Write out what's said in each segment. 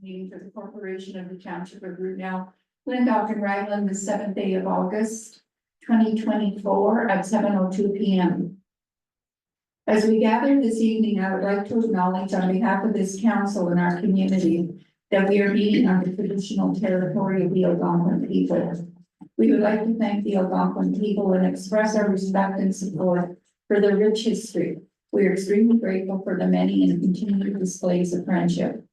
Meeting for the Corporation of the Township of Brunel, Glendock and Raglan, the 7th day of August, 2024 at 7:02 p.m. As we gather this evening, I would like to acknowledge on behalf of this council and our community that we are meeting on the traditional territory of the Algonquin people. We would like to thank the Algonquin people and express our respect and support for their rich history. We are extremely grateful for the many and continued displays of friendship.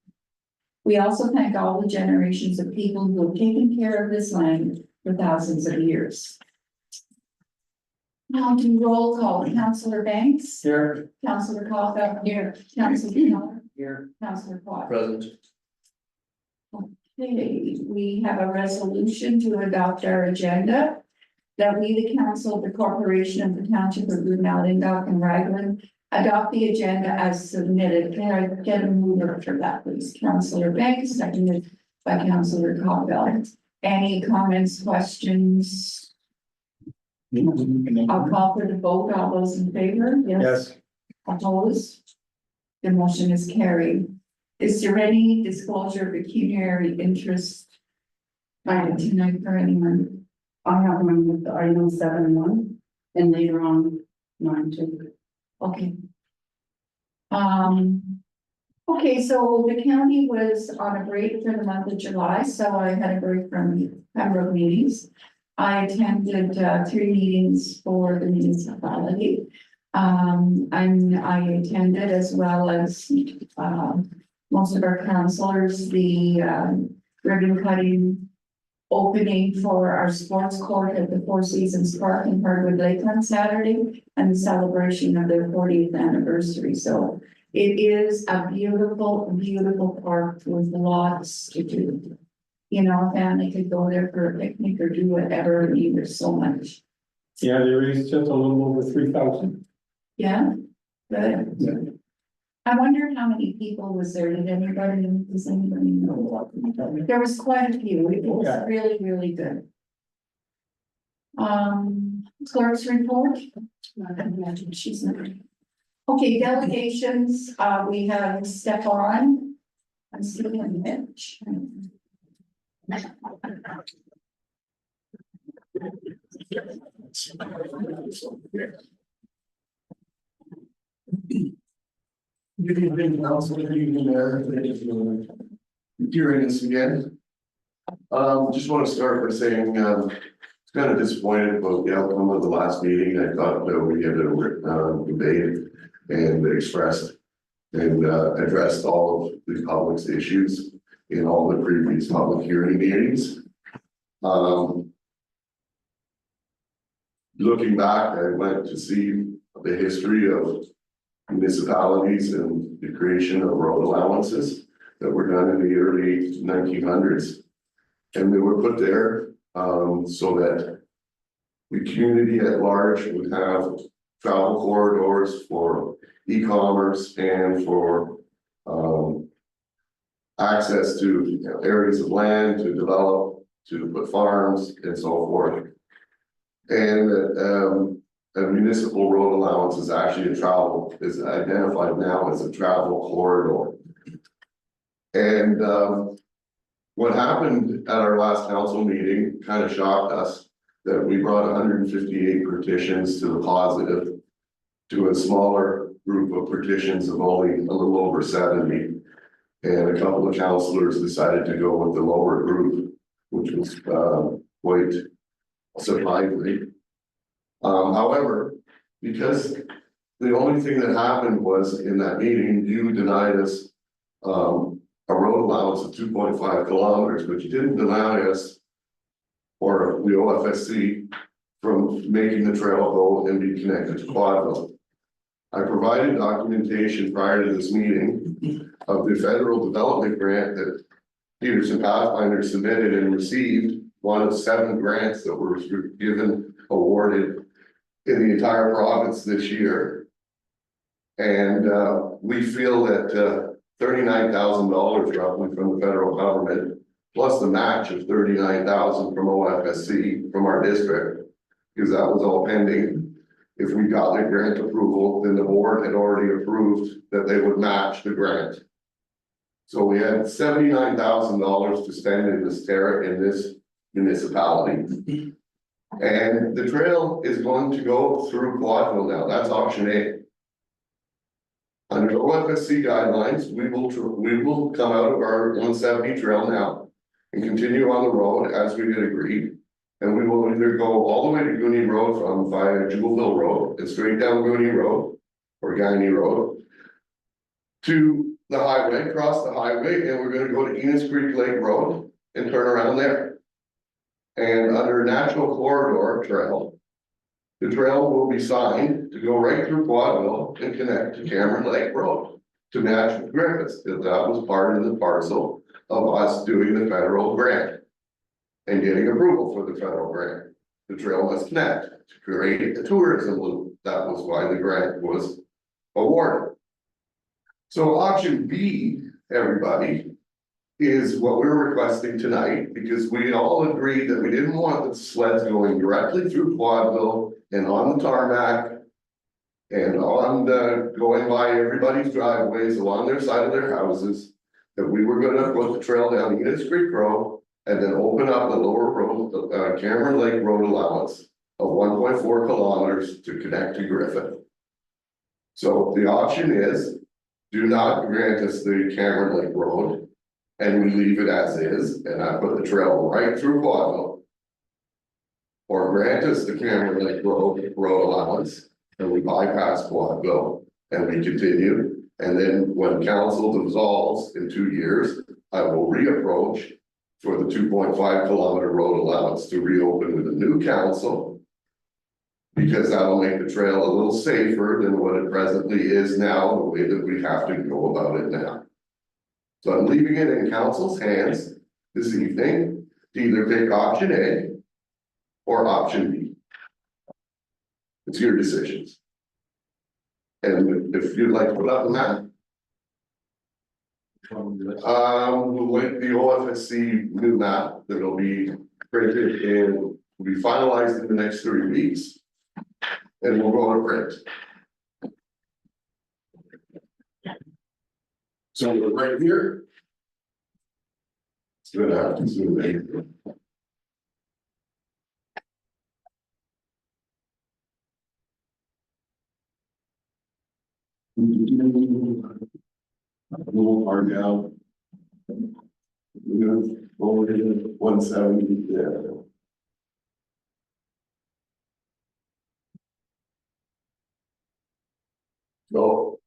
We also thank all the generations of people who have taken care of this land for thousands of years. Now to roll call. Councillor Banks. Here. Councillor Colfer. Here. Councillor Miller. Here. Councillor Clark. Present. Okay, we have a resolution to adopt our agenda. That we, the council of the corporation of the township of Brunel, Glendock and Raglan, adopt the agenda as submitted. Can I get a mover for that, please? Councillor Banks, seconded by Councillor Colfer. Any comments, questions? I'll call for the vote. All those in favor? Yes. Opposed? The motion is carried. Is there any disclosure of pecuniary interest tonight for anyone? I have one with the item 7.1 and later on 9.2. Okay. Okay, so the county was on a break for the month of July, so I had a break from Pembroke meetings. I attended 3 meetings for the municipality. And I attended, as well as most of our councillors, the ribbon cutting opening for our sports court at the Four Seasons Park in Hardwood Lake on Saturday, and the celebration of their 40th anniversary. So it is a beautiful, beautiful park with lots to do. You know, a family could go there for a picnic or do whatever. I mean, there's so much. Yeah, they raised just a little over 3,000. Yeah, good. I wonder how many people was there. Does anybody know? There was quite a few. It was Yeah. really, really good. Clerk's report. She's not. Okay, delegations, we have Stefan. I'm sitting on the bench. Good evening, council, good evening, Mayor. Thank you for hearing us again. Just want to start by saying, it's kind of disappointed about the outcome of the last meeting. I thought that we had a debate and expressed and addressed all of the public's issues in all the previous public hearing meetings. Looking back, I went to see the history of municipalities and the creation of road allowances that were done in the early 1900s. And they were put there so that the community at large would have travel corridors for e-commerce and for access to areas of land to develop, to put farms and so forth. And a municipal road allowance is actually is identified now as a travel corridor. And what happened at our last council meeting kind of shocked us, that we brought 158 petitions to the positive, to a smaller group of petitions of only a little over 70. And a couple of councillors decided to go with the lower group, which was quite surprising. However, because the only thing that happened was in that meeting, you denied us a road allowance of 2.5 kilometers, but you didn't deny us, or the OFSC, from making the trail go and be connected to Quadville. I provided documentation prior to this meeting of the federal development grant that Peterson Pathfinder submitted and received, one of 7 grants that were awarded in the entire province this year. And we feel that $39,000 roughly from the federal government, plus the match of $39,000 from OFSC from our district, because that was all pending. If we got the grant approval, then the board had already approved that they would match the grant. So we had $79,000 to spend in this municipality. And the trail is going to go through Quadville now, that's option A. Under OFSC guidelines, we will come out of our 170 trail now and continue on the road as we had agreed. And we will either go all the way to Goonie Road from via Jewelville Road and straight down Goonie Road or Guiney Road to the highway, cross the highway, and we're gonna go to Enos Creek Lake Road and turn around there. And under Natural Corridor Trail, the trail will be signed to go right through Quadville and connect to Cameron Lake Road to match with Griffiths, because that was part of the parcel of us doing the federal grant and getting approval for the federal grant. The trail must connect to create a tourism loop. That was why the grant was awarded. So option B, everybody, is what we're requesting tonight, because we all agreed that we didn't want the sleds going directly through Quadville and on the tarmac and on the, going by everybody's driveways along their side of their houses, that we were gonna put the trail down Enos Creek Road and then open up the lower road, Cameron Lake Road allowance of 1.4 kilometers to connect to Griffith. So the option is, do not grant us the Cameron Lake Road, and we leave it as is, and I put the trail right through Quadville. Or grant us the Cameron Lake Road allowance, and we bypass Quadville, and we continue. And then when council dissolves in 2 years, I will reapproach for the 2.5 kilometer road allowance to reopen with a new council. Because that'll make the trail a little safer than what it presently is now, the way that we have to go about it now. So I'm leaving it in council's hands this evening to either pick option A or option B. It's your decisions. And if you'd like to put up the map. Like the OFSC new map that'll be printed and will be finalized in the next 3 weeks. And we'll go to print. So we're right here. It's gonna have to zoom in. A little hard now. We're gonna go to 170 there. So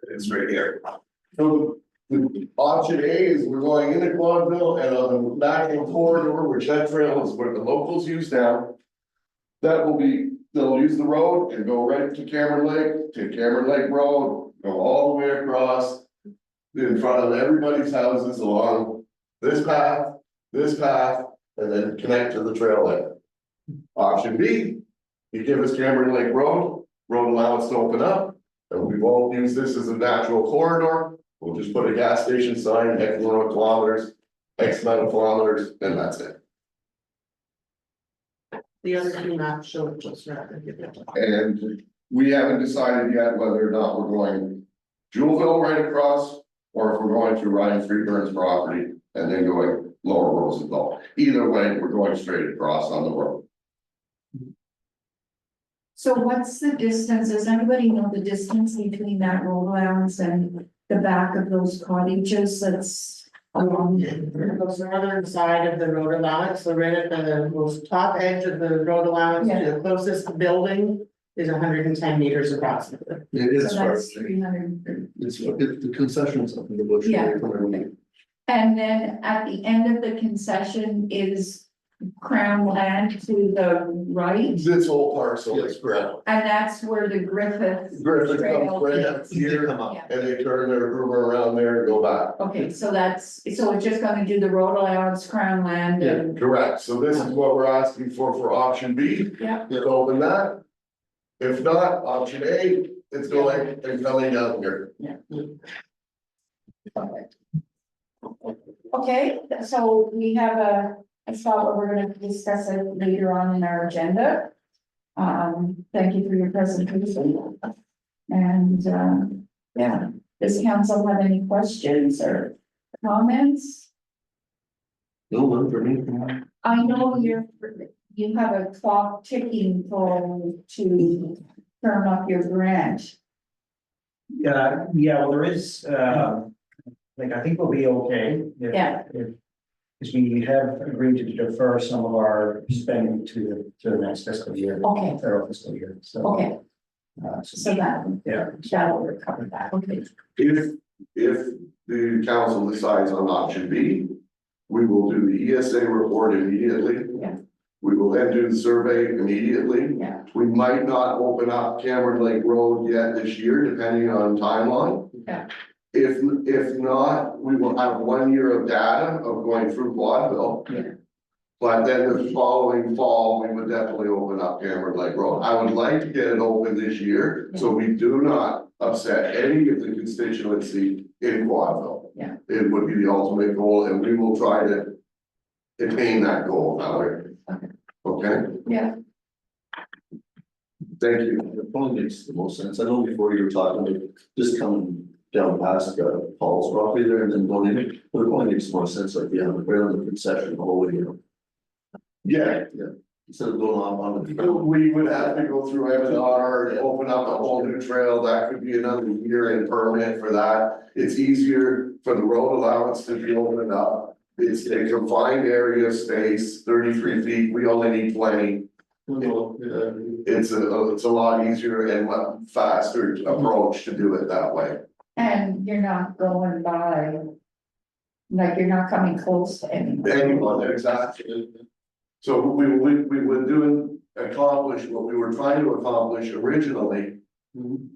it's right here. So the option A is we're going into Quadville and on the national corridor, which that trail is what the locals use now. That will be, they'll use the road and go right to Cameron Lake, to Cameron Lake Road, go all the way across. In front of everybody's houses along this path, and then connect to the trail there. Option B, you give us Cameron Lake Road allowance to open up. And we won't use this as a natural corridor, we'll just put a gas station sign, X amount of kilometers, and that's it. The other two maps show just right. And we haven't decided yet whether or not we're going Jewelville right across, or if we're going to Ryan Freeburg's property and then going Lower Rosenthal. Either way, we're going straight across on the road. So what's the distance? Does anybody know the distance between that road allowance and the back of those cottages that's along? The northern side of the road allowance, so right at the most top edge of the road allowance to the closest building is 110 meters approximately. It is So far. that's 300. It's the concessions up in the bush. Yeah. And then at the end of the concession is Crown Land to the right, This whole parcel is ground. and that's where the Griffith Griffith Trail comes right up is. here Yeah. and they turn their river around there and go back. Okay, so so it's just gonna do the road allowance, Crown Land and, Correct, so this is what we're asking for option B. yeah, To open that. If not, option A, it's going and coming down here. perfect. Okay, so we have a spot where we're gonna discuss it later on in our agenda. Thank you for your presentation. And, yeah, does council have any questions or comments? No one for me. I know you have a clock ticking to firm up your grant. Yeah, well, there is, like, I think we'll be okay. Yeah. Because we have agreed to defer some of our spending to the next fiscal year. Okay. Federal fiscal year, so. Okay, so Yeah. that'll recover that, okay. If the council decides on option B, we will do the ESA report immediately. Yeah. We will then do the survey immediately. Yeah. We might not open up Cameron Lake Road yet this year, depending on timeline. Yeah. If not, we will have 1 year of data of going through Quadville. Yeah. But then the following fall, we would definitely open up Cameron Lake Road. I would like to get it open this year, so we do not upset any of the constituency in Quadville. Yeah. It would be the ultimate goal, and we will try to attain that goal, Howard. Okay. Okay? Yeah. Thank you. It probably makes the most sense. I know before you were talking about just coming down past Paul's property there and then going in, but it probably makes more sense like, yeah, right on the concession hallway, you know. Yeah. Instead of going off on the. We would have to go through M&R and open up a whole new trail. That could be another year in permit for that. It's easier for the road allowance to be opened up. It's a confined area of space, 33 feet. We only need 20. It's a lot easier and much faster approach to do it that way. And you're not going by, like, you're not coming close to anyone. Anyone, exactly. So we would accomplish what we were trying to accomplish originally.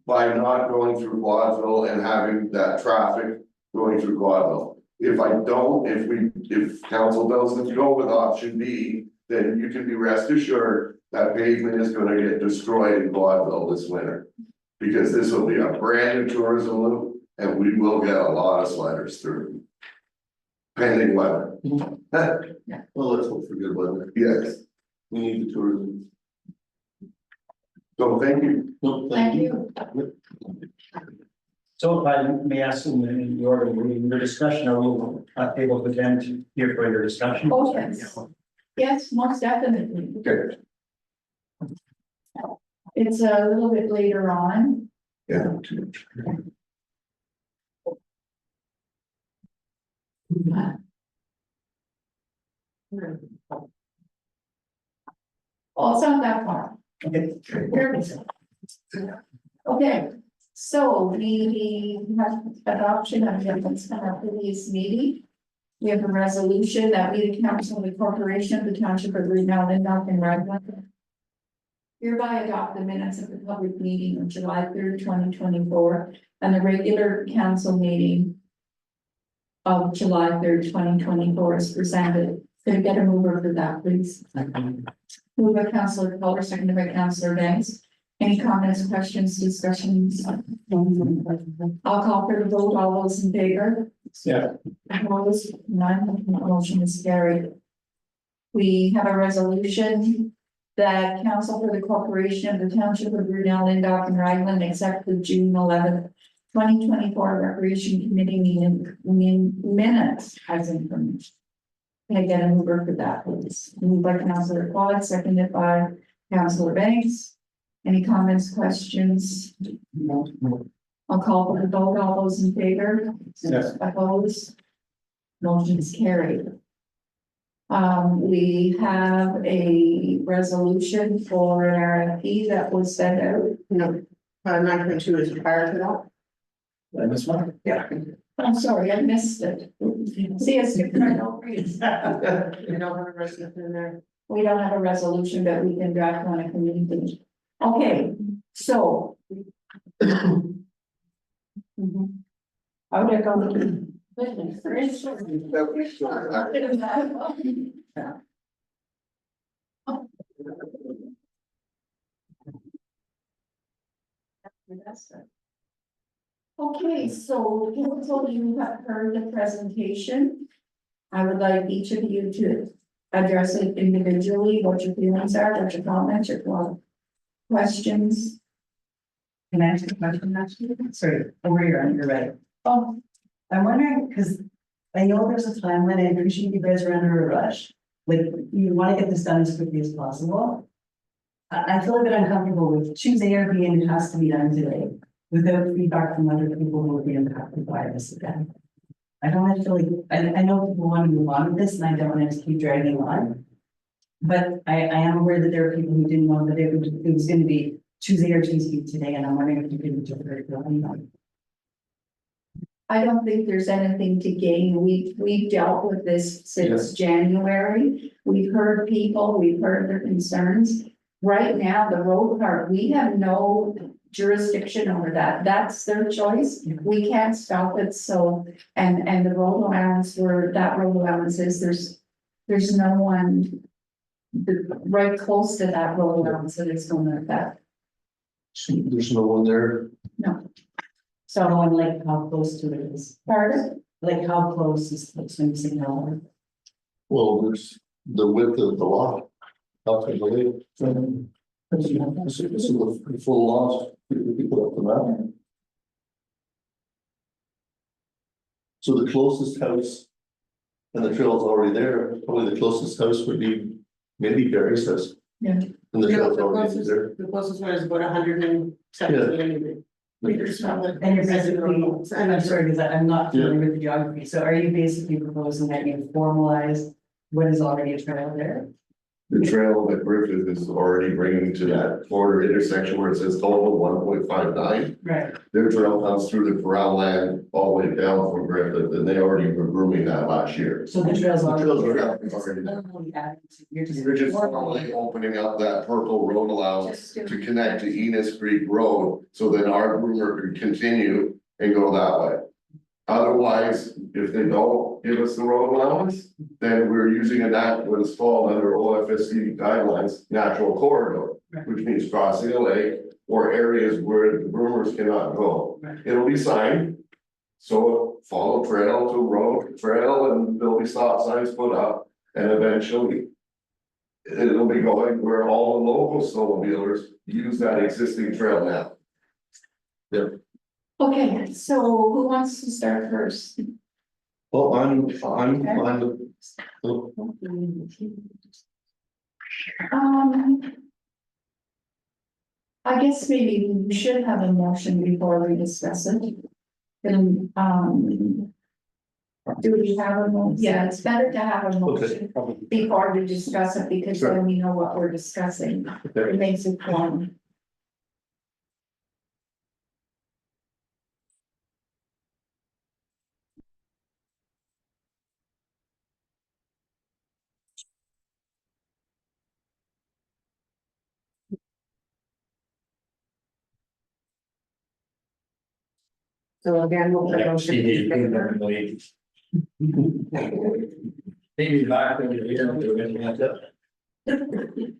By not going through Quadville and having that traffic going through Quadville. If council doesn't go with option B, then you can be rest assured that pavement is gonna get destroyed in Quadville this winter. Because this will be a brand new tourism loop and we will get a lot of sledders through. Pending weather. Well, let's hope for good weather. Yes, We need the tourism. so thank you. No, Thank you. So if I may ask in the order, your discussion, are we able to attend here for your discussion? Oh, yes. Yes, most definitely. Okay. It's a little bit later on. Yeah. Oh, it's not that far. Okay. Here we go. Okay, so we have adoption of minutes from our previous meeting. We have a resolution that we, the council of the corporation of the township of Greenbelt, Lindop and Raglan, hereby adopt the minutes of the public meeting of July 3rd, 2024, and the regular council meeting of July 3rd, 2024 is presented. Could I get a mover for that, please? Moved by Councillor Culver, seconded by Councillor Banks. Any comments, questions, discussions? I'll call for the vote. All those in favor? Yeah. Opposed? None. Motion is carried. We have a resolution that council for the corporation of the township of Brunel, Lindop and Raglan accept the June 11th, 2024 recreation committee meeting minutes as information. Can I get a mover for that, please? Moved by Councillor Quad, seconded by Councillor Banks. Any comments, questions? I'll call for the vote. All those in favor? Yes. Opposed? Motion is carried. We have a resolution for an RFP that was sent out. No, 9.2 is prior to that. This one? Yeah. I'm sorry, I missed it. See, it's different. We don't have a resolution in there. We don't have a resolution, but we can draft one if we need to. Okay, so. How would I go? Okay, so council, you have heard the presentation. I would like each of you to address it individually, what your feelings are, what your comments, your questions. Can I ask a question, actually? Sorry, over here, on your right. Oh, I'm wondering, because I know there's a timeline, I appreciate you guys are under a rush, like, you wanna get this done as quickly as possible. I feel a bit uncomfortable with choosing Airbnb and it has to be done today, without feedback from other people who will be impacted by this again. I don't want to feel like, I know people want to move on with this and I don't want it to keep dragging on. But I am aware that there are people who didn't know that it was gonna be Tuesday or Tuesday today, and I'm wondering if you could interpret it. I don't think there's anything to gain. We've dealt with this since January. We've heard people, we've heard their concerns. Right now, the road part, we have no jurisdiction over that. That's their choice. We can't stop it, so, and the road allowance where that road allowance is, there's no one right close to that road allowance that it's gonna affect. There's no one there. So I want like how close to it is, Pardon? like how close is the swing signal? Well, there's the width of the lot. Up to the way. It's a full lot, we put up the map. So the closest house. And the trail's already there, probably the closest house would be maybe Gary's house. Yeah. And the Yeah, trail's the already closest, there. the closest one is about 117 meters from the. And you're basically, And I'm sorry, because I'm not Yeah. familiar with the geography, so are you basically proposing that you formalize what is already a trail there? The trail that Griffith is already bringing to that corner intersection where it says total 1.59. Right. Their trail comes through the corral land all the way down from Griffith, and they already were grooming that last year. So the trails The are. trails are out. It's just literally adding to- You're just. You're just formally opening up that purple road allowance Just to connect to Enos Creek Road, so then our groomer can continue and go that way. Otherwise, if they don't give us the road allowance, then we're using what is called under OFSC guidelines, natural corridor, which means crossing a lake or areas where the groomers cannot go. Right. It'll be signed. So follow trail to road trail, and there'll be stop signs put up, and eventually it'll be going where all the local snowmobilers use that existing trail now. Okay, so who wants to start first? Well, I'm fine with. Oh, I guess maybe we should have a motion before we discuss it. Then, do we have a motion? Yeah, it's better to have a motion before we discuss it, because then we know what we're discussing. Okay. It makes it fun. So again, we'll. Maybe back when you're here, we're gonna have to.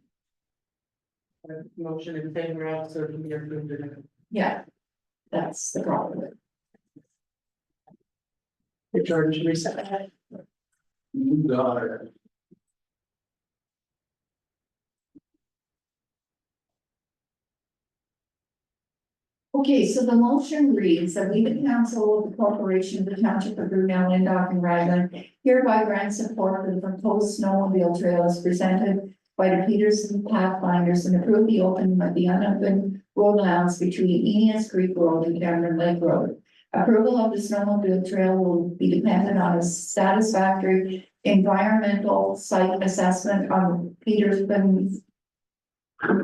Motion in favor of, so we approved it. Yeah, that's the problem. George, reset that. You got it. Okay, so the motion reads that we, the council of the corporation of the township of Brunel, Lyndoch and Raglan, hereby grant support for the proposed snowmobile trail as presented by the Peterson Pathfinders and approve the opening of the unopened road allowance between Enos Creek Road and Cameron Lake Road. Approval of the snowmobile trail will be dependent on a satisfactory environmental site assessment on Peterson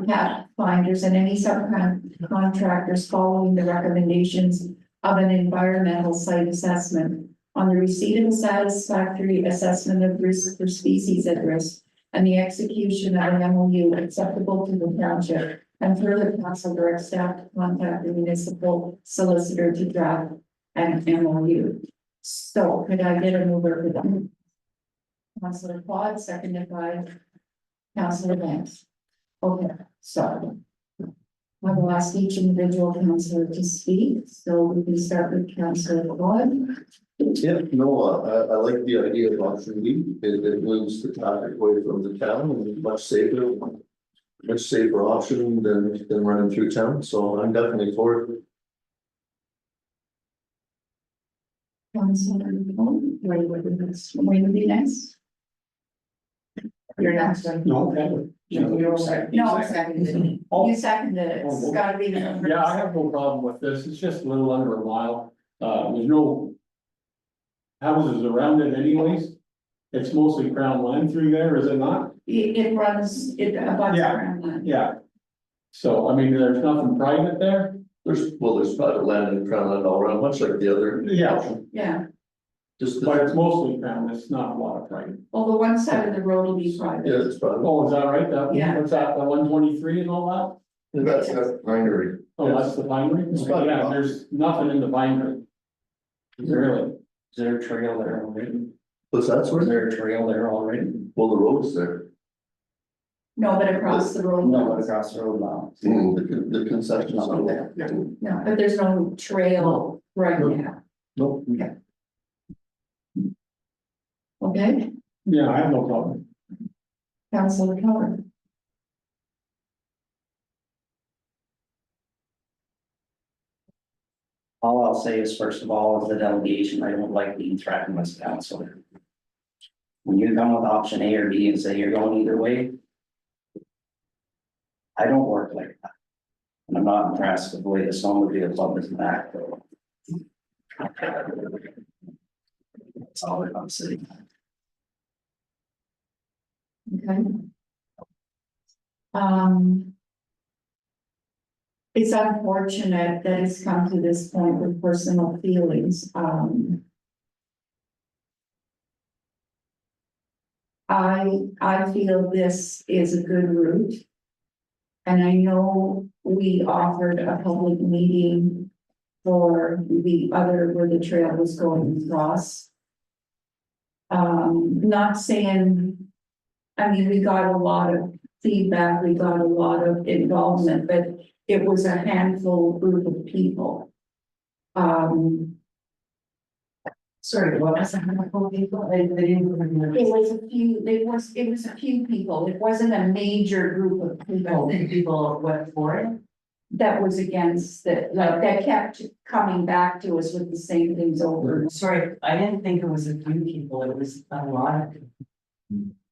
Pathfinders and any subcontractors following the recommendations of an environmental site assessment. On the receipt of a satisfactory assessment of risk for species at risk and the execution of an MOU acceptable to the township, and further council direct staff to contact the municipal solicitor to draft an MOU. So could I get a mover for that? Councilor Quad, seconded by Councilor Banks. Okay, so I will ask each individual councillor to speak, so we can start with Councillor Quad. Yeah, no, I like the idea of option B, it moves the traffic away from the town and much safer option than running through town, so I'm definitely for it. Councillor Bone, Wayne would be next. You're next. No, okay. You're second. No, second. Oh. You seconded it. It's gotta be the number. Yeah, I have no problem with this. It's just a little under a mile. There's no houses around it anyways. It's mostly crown land through there, is it not? It runs, it abuts Yeah. around that. Yeah. So, I mean, there's nothing private there? There's private land and crown land all around, much like the other. Yeah. Yeah, Just, But it's mostly crown, it's not a lot of private. well, the one side of the road will be private. yeah, it's private. Oh, is that right? That, Yeah. what's that, the 123 and all that? That's binary. Oh, that's the pinery? It's private. Yeah, there's nothing in the pinery. Really? Is there a trail there already? What's that Is sort of? there a trail there already? Well, the road's there. No, but across the road. No, but across the road now. The concession. Nothing there. No, but there's no trail right now, Nope. okay? Yeah, I have no problem. Councilor Keller. All I'll say is, first of all, as the delegation, I don't like being threatened as a counselor. When you come with option A or B and say you're going either way. I don't work like that. And I'm not impressed with the way the snowmobile club is back. That's all I'm saying. Okay. It's unfortunate that it's come to this point with personal feelings, I feel this is a good route. And I know we offered a public meeting for the other, where the trail was going across. Not saying, I mean, we got a lot of feedback, we got a lot of involvement, but it was a handful group of people. Sorry, what was that, handful of people? I didn't remember. It was a few, it was a few people, it wasn't a major group of people And people went for it. that was against it, like, that kept coming back to us with the same things over. Sorry, I didn't think it was a few people, it was a lot of people.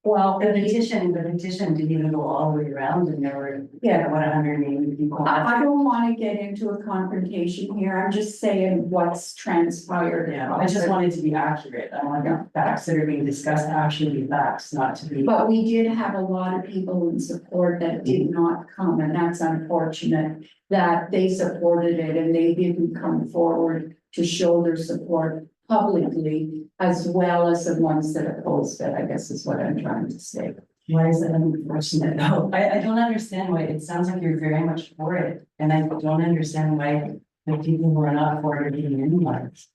Well, The petition didn't even go all the way around and there were, Yeah. 180 people. I don't wanna get into a confrontation here, I'm just saying what's transpired. Yeah, I just wanted to be accurate. I want the facts that are being discussed to actually be facts, not to be. But we did have a lot of people in support that did not come, and that's unfortunate that they supported it and they didn't come forward to show their support publicly, as well as the ones that opposed it, I guess is what I'm trying to say. Why is it unfortunate? No, I don't understand why. It sounds like you're very much for it. And I don't understand why the people who are not for it are being minimized.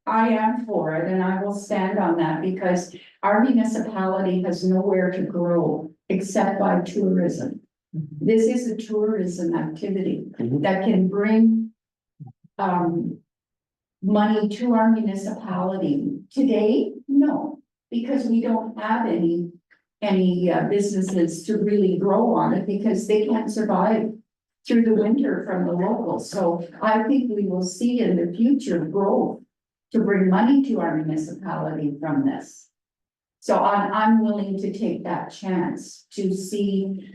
I am for it and I will stand on that because our municipality has nowhere to grow except by tourism. This is a tourism activity that can bring money to our municipality. Today, no, because we don't have any businesses to really grow on it because they can't survive through the winter from the locals. So I think we will see in the future growth to bring money to our municipality from this. So I'm willing to take that chance to see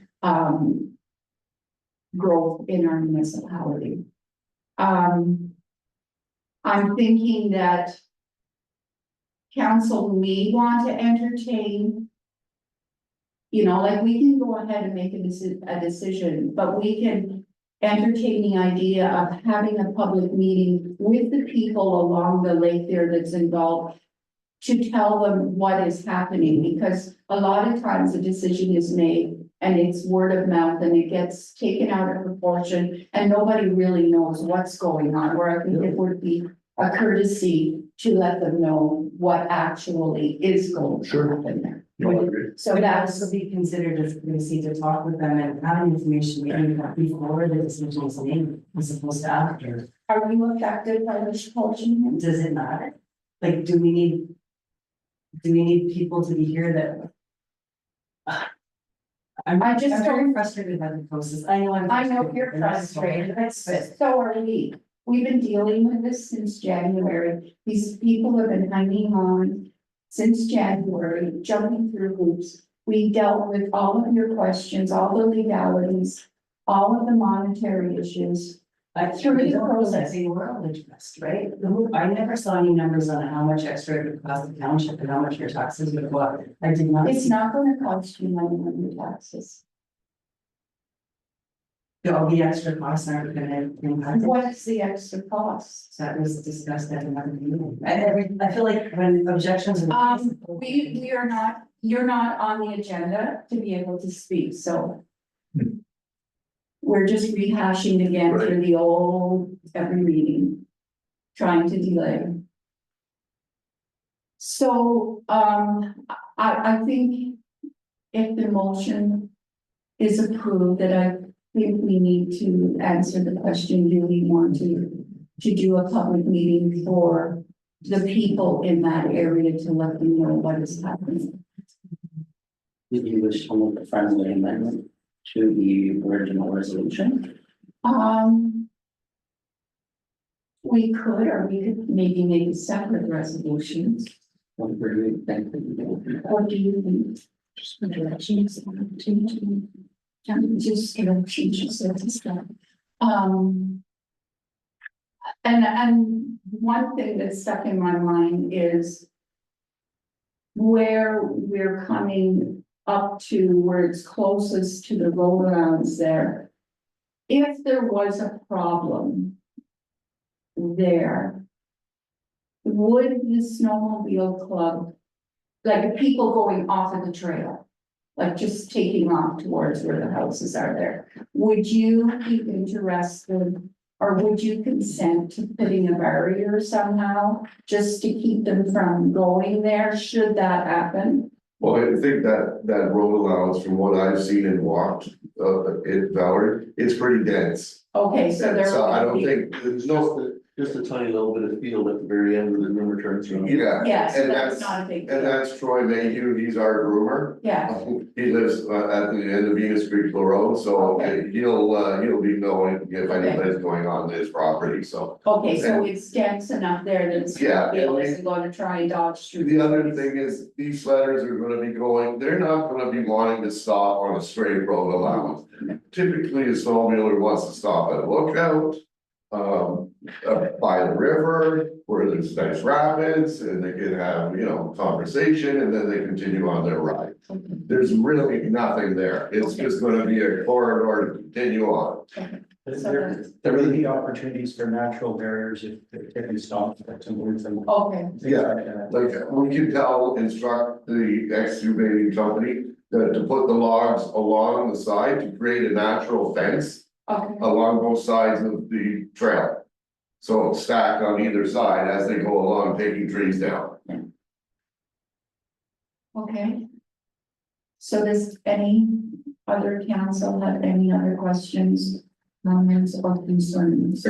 growth in our municipality. I'm thinking that council may want to entertain. Like we can go ahead and make a decision, but we can entertain the idea of having a public meeting with the people along the lake there that's involved. To tell them what is happening, because a lot of times the decision is made and it's word of mouth and it gets taken out of proportion and nobody really knows what's going on, where I think it would be a courtesy to let them know what actually is going to happen there. No, I agree. So Would that that's, also be considered as courtesy to talk with them and have information we need before the decision is made, as opposed to after? are you affected by this portion? Does it matter? Like, do we need people to be here that? I'm just very frustrated by the process. I know I know you're frustrated, but so are we. we've been dealing with this since January. These people have been hanging on since January, jumping through hoops. We dealt with all of your questions, all the legalities, all of the monetary issues. Through the process, they were all addressed, right? I never saw any numbers on how much extra it would cost the township and how much your taxes would go up. I did not. It's not gonna cost you money on your taxes. All the extra costs aren't gonna impact. What's the extra cost? That was discussed at another meeting. I feel like when objections. are- We are not, you're not on the agenda to be able to speak, so. We're just rehashing again through the old, every meeting, trying to delay. So, I think if the motion is approved, that I think we need to answer the question, do we want to do a public meeting for the people in that area to let them know what is happening? Did you wish to make a friendly amendment to the original resolution? We could, or we could maybe make separate resolutions. What do you think that you do? What do you think? Just the directions, just, you know, changes and stuff. And one thing that's stuck in my mind is where we're coming up to where it's closest to the road arounds there. If there was a problem there, would the snowmobile club, like the people going off of the trail, like just taking off towards where the houses are there, would you be interested, or would you consent to putting a barrier somehow just to keep them from going there, should that happen? Well, I think that road allowance, from what I've seen and walked, in Valerie, it's pretty dense. Okay, so there. So I don't would be- think, there's no, Just a tiny little bit of field at the very end where the river turns around. yeah. Yes, And that's that's, not a big and deal, that's Troy Mayhew, he's our groomer. yeah, He lives at the end of Venus Creek Road, so Okay. he'll be knowing if anybody's going on his property, so. okay, so it's dense enough there that it's. Yeah, and we- Isn't gonna try and dodge through. The other thing is, these sledders are gonna be going, they're not gonna be wanting to stop on a straight road allowance. Typically, a snowmobiler wants to stop at a lookout. By the river, where there's nice rapids, and they can have, you know, conversation, and then they continue on their ride. There's really nothing there, it's just gonna be a corridor to continue on. There may be opportunities for natural barriers if you stop to move them. Okay, Yeah. Like, we can instruct the excavating company that to put the logs along the side to create a natural fence okay, along both sides of the trail. So it's stacked on either side as they go along, taking trees down. okay. So does any other council have any other questions, comments, or concerns?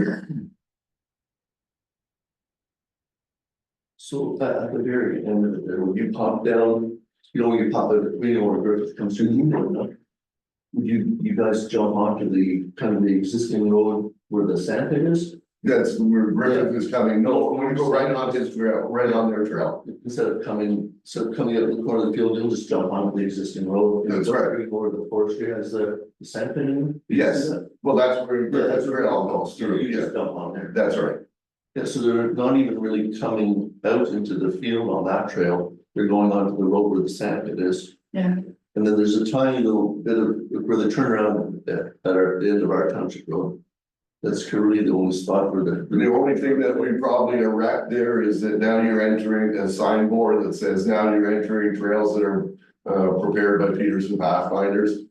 So at the very end of it, there, when you pop down, you pop it, where Griffith comes through, would you guys jump onto the kind of the existing road where the sand pit is? That's where Griffith is coming, no, we're gonna go right on his trail, right on their trail. Instead of coming up the corner of the field, you'll just jump onto the existing road. That's right. Or the forestry has the sand pit in it? Yes, well, that's where Griffith's trail goes You through, just yeah, jump on there. that's right. Yeah, so they're not even really coming out into the field on that trail, they're going onto the road where the sand pit is. Yeah. And then there's a tiny little bit of, where the turnaround at the end of our township road. That's currently the only spot where The only thing that we probably erect there is that now you're entering a signboard that says now you're entering trails that are prepared by Peterson Pathfinders.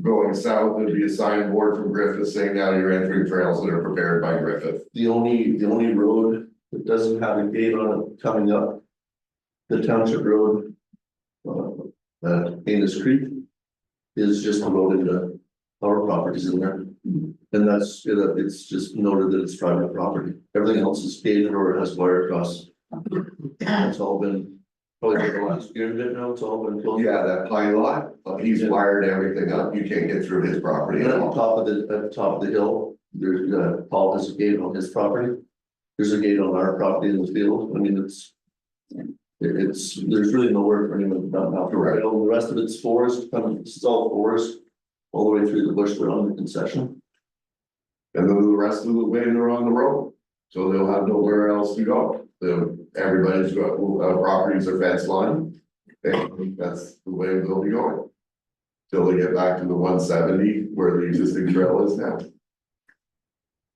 Going south, there'd be a signboard from Griffith saying now you're entering trails that are prepared by Griffith. the only road that doesn't have a gate on it coming up. The township road. Anus Creek. Is just the road into our properties in there. And that's, it's just noted that it's private property, everything else is gated or has wire across. It's all been, probably for the last year and a bit now, it's all been closed. Yeah, that pine lot, he's wired everything up, you can't get through his property And at at all. the top of the hill, there's, Paul has a gate on his property. There's a gate on our property in the field, I mean, it's, there's really nowhere for anyone to dump out. Correct. The rest of it's forest, kind of, it's all forest, all the way through the bush around the concession. And then the rest of the way they're on the road, so they'll have nowhere else to go. Everybody's got, properties are fence line, and that's the way they'll be going. Till they get back to the 170 where the existing trail is now.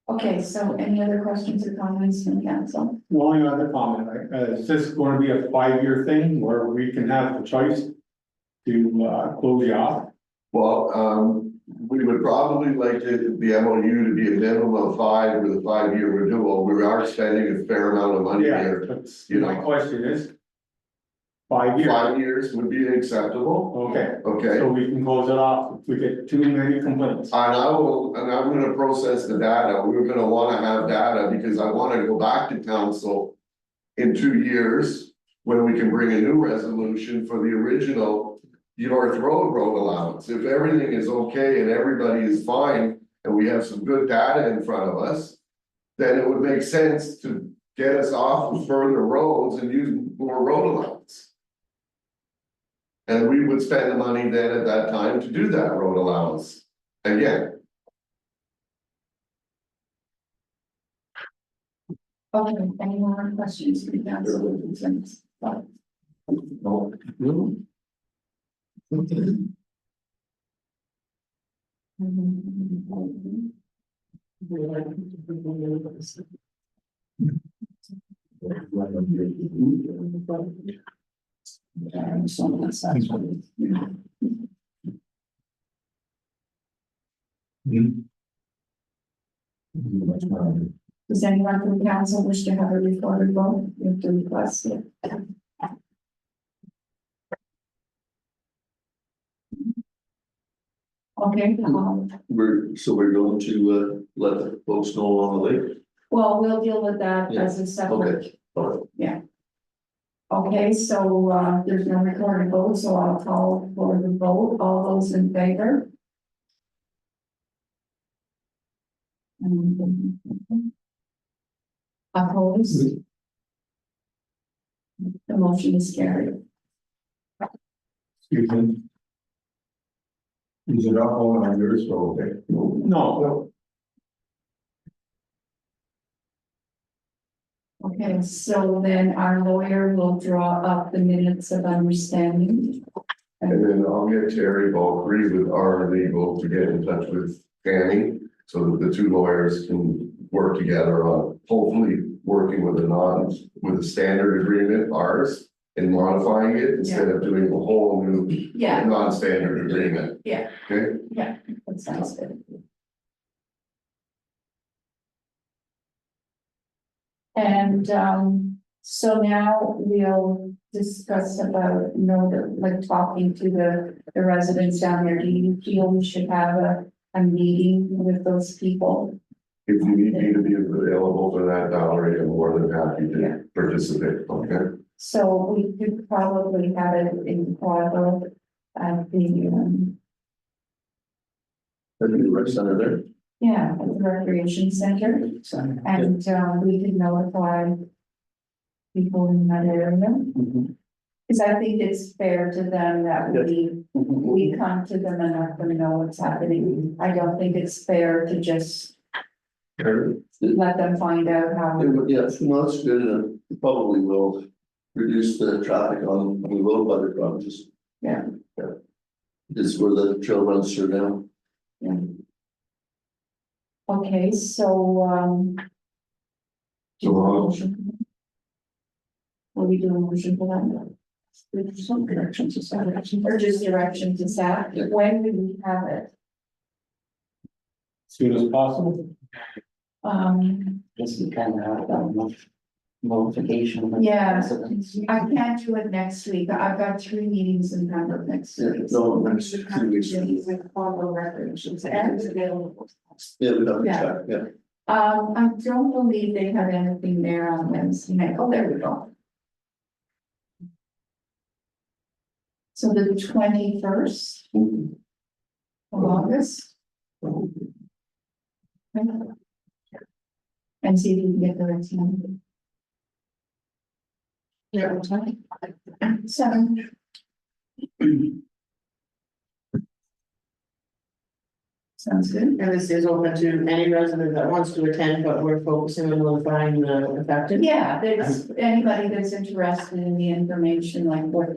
Okay, so any other questions or comments from council? One other comment, is this going to be a 5-year thing where we can have the choice to, close you off? Well, we would probably like the MOU to be a minimum of 5 with a 5-year renewal. We are spending a fair amount of money Yeah, here. that's, You my know. question is. 5 years, 5 years would be acceptable, okay, okay? so we can close it off if we get too many complaints. And I'm gonna process the data, we're gonna wanna have data, because I wanna go back to council. In 2 years, when we can bring a new resolution for the original York road allowance, if everything is okay and everybody is fine. And we have some good data in front of us, then it would make sense to get us off of further roads and use more road allowance. And we would spend the money then at that time to do that road allowance again. Okay, any more questions from council or concerns? No. Does anyone from council wish to have a recorded vote? You have to request it. Okay, We're going to, let the folks know along the lake. well, we'll deal with that as a separate. All right. Okay, so, there's no recorded vote, so I'll call for the vote. All those in favor? Opposed? The motion is carried. Excuse me. Is it up on yours, so okay? No, Okay, so then our lawyer will draw up the minutes of understanding. And then I'll get Terry Bulkery with our legal to get in touch with Tammy, so that the two lawyers can work together on hopefully working with with a standard agreement, ours, and modifying it instead of doing a whole new Yeah, non-standard agreement. Yeah. Okay, that sounds good. And, so now we'll discuss about, like talking to the residents down there. Do you feel we should have a meeting with those people? if you need me to be available for that, Valerie, I'm more than happy Yeah. to participate, okay? So we could probably have it in Quadro at the, That'd be the rec center there. yeah, at the recreation center. And, we could notify people in that area. Because I think it's fair to them that we come to them and let them know what's happening. I don't think it's fair to just let them find out how. Yeah, no, that's good, and it probably will reduce the traffic on the road by the properties. Yeah. Is where the trail runs through now. Yeah. Okay, so, Will we do a motion for that? There's some directions to staff, or just direction to staff, Yeah. when do we have it? soon as possible. Guess we kind of have that much notification. Yeah, I can't do it next week, I've got 3 meetings in Pembroke next week. No, next 2 weeks. With Quadro Recreations and available. Yeah, we have to Yeah. check, yeah. I don't believe they had anything there on Wednesday night, oh, there we go. So the 21st of August, And see if you can get the rest number. Yeah, what time? 7. Sounds good. And this is open to any resident that wants to attend, but we're focusing on notifying the affected. Yeah, there's anybody that's interested in the information, like what.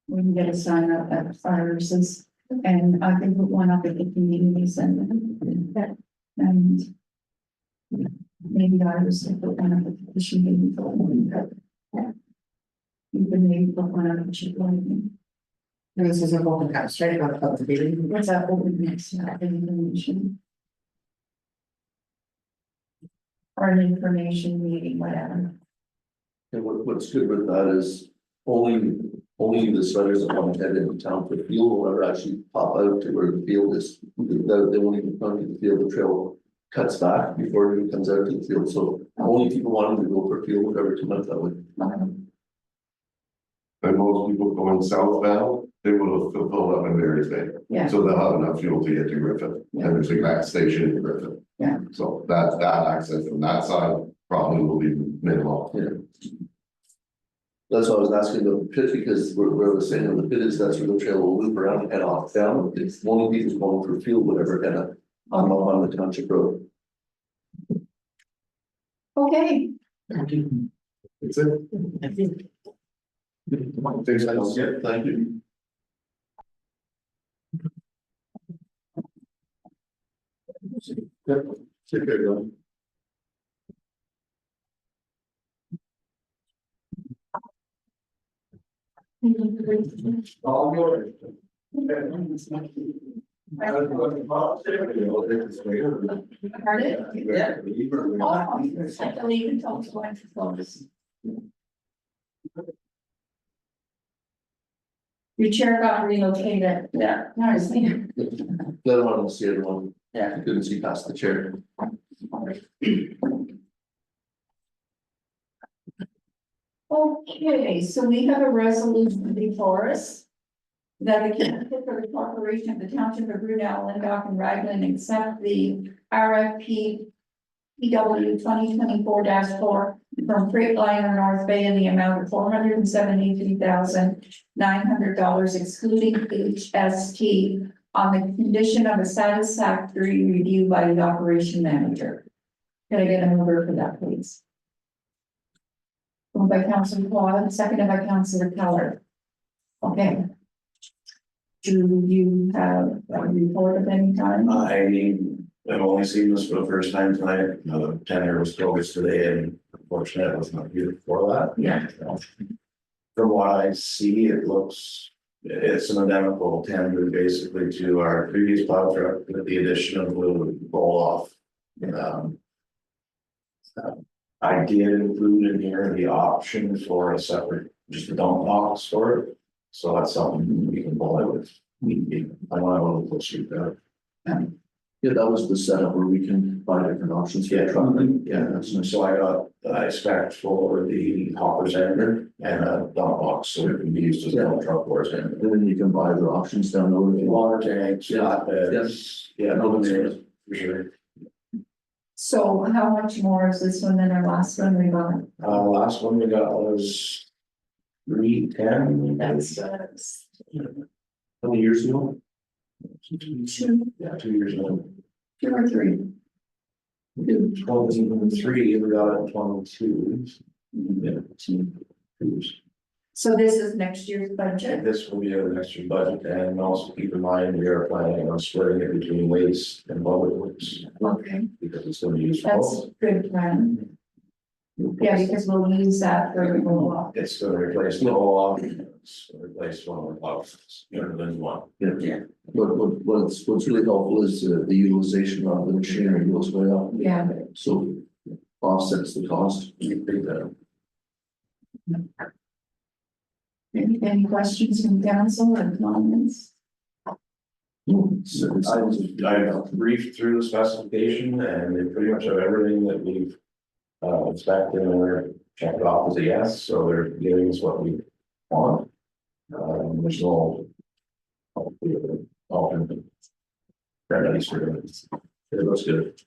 We can get a sign up at Fire's, and I can put one up at the community center. And maybe Iris will put one up at the fishing meeting for one. You can maybe put one up at Chick-fil-A. And this is an open house, right, not a public meeting. What's that over next, information? Or an information meeting, whatever. And what's good with that is only the setters that want to head into town for the field will ever actually pop out to where the field is. They won't even come to the field, the trail cuts back before it even comes out to the field, so only people wanting to go for field would ever come out that way. And most people going southbound, they will have filled up in Mary's Bay. Yeah. So they'll have enough fuel to get to Griffith, and there's a gas station in Griffith. Yeah. So that access from that side probably will be minimal. Yeah. That's why I was asking the pit, because where I was saying the pit is, that's where the trail will loop around and head off down. It's only people going for field, whatever, kind of come up on the township road. Okay, That's it. Thanks, yeah, thank you. Yep, take care, John. pardon? Yeah. Oh, I have to leave until it's going to close. Your chair got relocated. Yeah. Nice. The other one was the other one. Yeah. I couldn't see past the chair. Okay, so we have a resolution before us. That the candidate for the corporation of the township of Brunel, Lindop and Raglan accept the RFP. PW 2024-4 from Freightliner North Bay in the amount of $473,900 excluding HST. On the condition of a satisfactory review by the operation manager. Can I get an order for that, please? Moved by Councilor Claude, seconded by Councilor Keller. Okay. Do you have a report of any kind? I've only seen this for the first time tonight. Tenure was focused today and unfortunately I was not here before that. Yeah. From what I see, it's an identical tender basically to our previous plow truck with the addition of the roll off. I did include in here the option for a separate, just a dump box for it. So that's something we can pull out if need be. I want to push it there. Yeah, that was the setup where we can buy different options for the truck. Yeah, so I got, I spec for the hopper sander and a dump box, so it can be used as a dump truck or a sander. And then you can buy the options down the road. Water tanks, flatbeds, yeah, no, there, for sure. So how much more is this one than our last one we got? Last one we got was 310. That's, How many years ago? 2 Yeah, 2 years ago. or 3. We did 23, we got it in 22. Yeah, 2 years. So this is next year's budget? This will be our next year's budget, and also keep in mind, we are planning on splitting it between waste and public works, Okay, because it's gonna be used for that's both. a good plan. Yeah, because we'll use that for the roll-off. It's gonna replace the whole lot, it's gonna replace one of the boxes, than one. Yeah. What's really helpful is the utilization of the machinery goes way up, Yeah, so offsets the cost. Big time. any questions from council or comments? I briefed through the specification and they pretty much have everything that we've. Inspected and we're checked off as a yes, so they're giving us what we want. There's no. Alternate. Remedies for it. It looks good.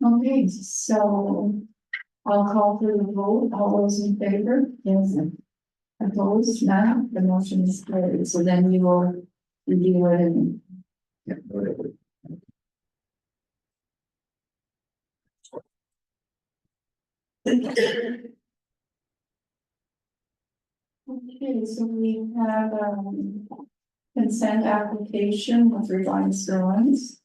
Okay, so I'll call for the vote. All those in favor? Yes. Opposed? None. The motion is carried. So then you will review it and. Okay, so we have consent application with revised drawings.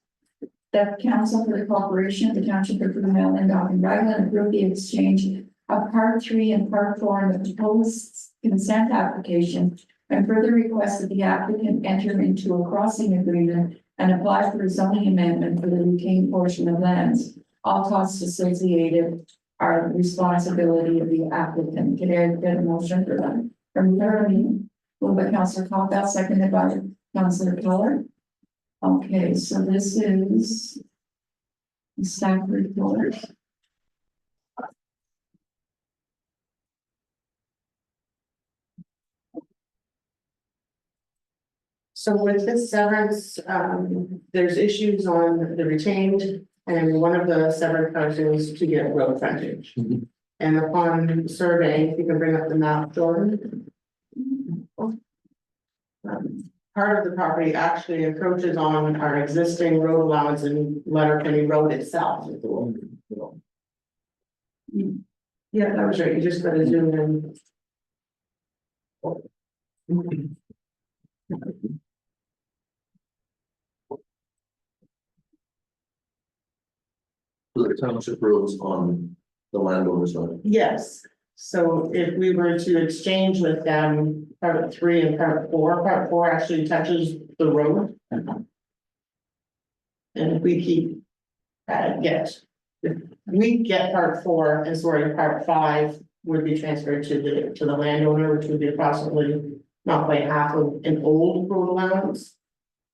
That council for the corporation of the township of Brunel and Dock and Raglan approve the exchange of part 3 and part 4 in the proposed consent application. And further request that the applicant enter into a crossing agreement and apply for a zoning amendment for the retained portion of lands. All costs associated are the responsibility of the applicant. Can I get a motion for that? From Darlene, moved by Councillor Colville, seconded by Councillor Keller. Okay, so this is the staff report. So with this severance, there's issues on the retained, and one of the severed parcels to get road frontage. And upon survey, if you can bring up the map, Jordan. Part of the property actually encroaches on our existing road allowance in Letterkenny Road itself. Yeah, that was right, you just gotta zoom in. The township roads on the landowner's side. Yes, so if we were to exchange with them, part 3 and part 4 actually touches the road. And if we keep, if we get part 4 and sorry, part 5 would be transferred to the landowner, which would be approximately not quite half of an old road allowance.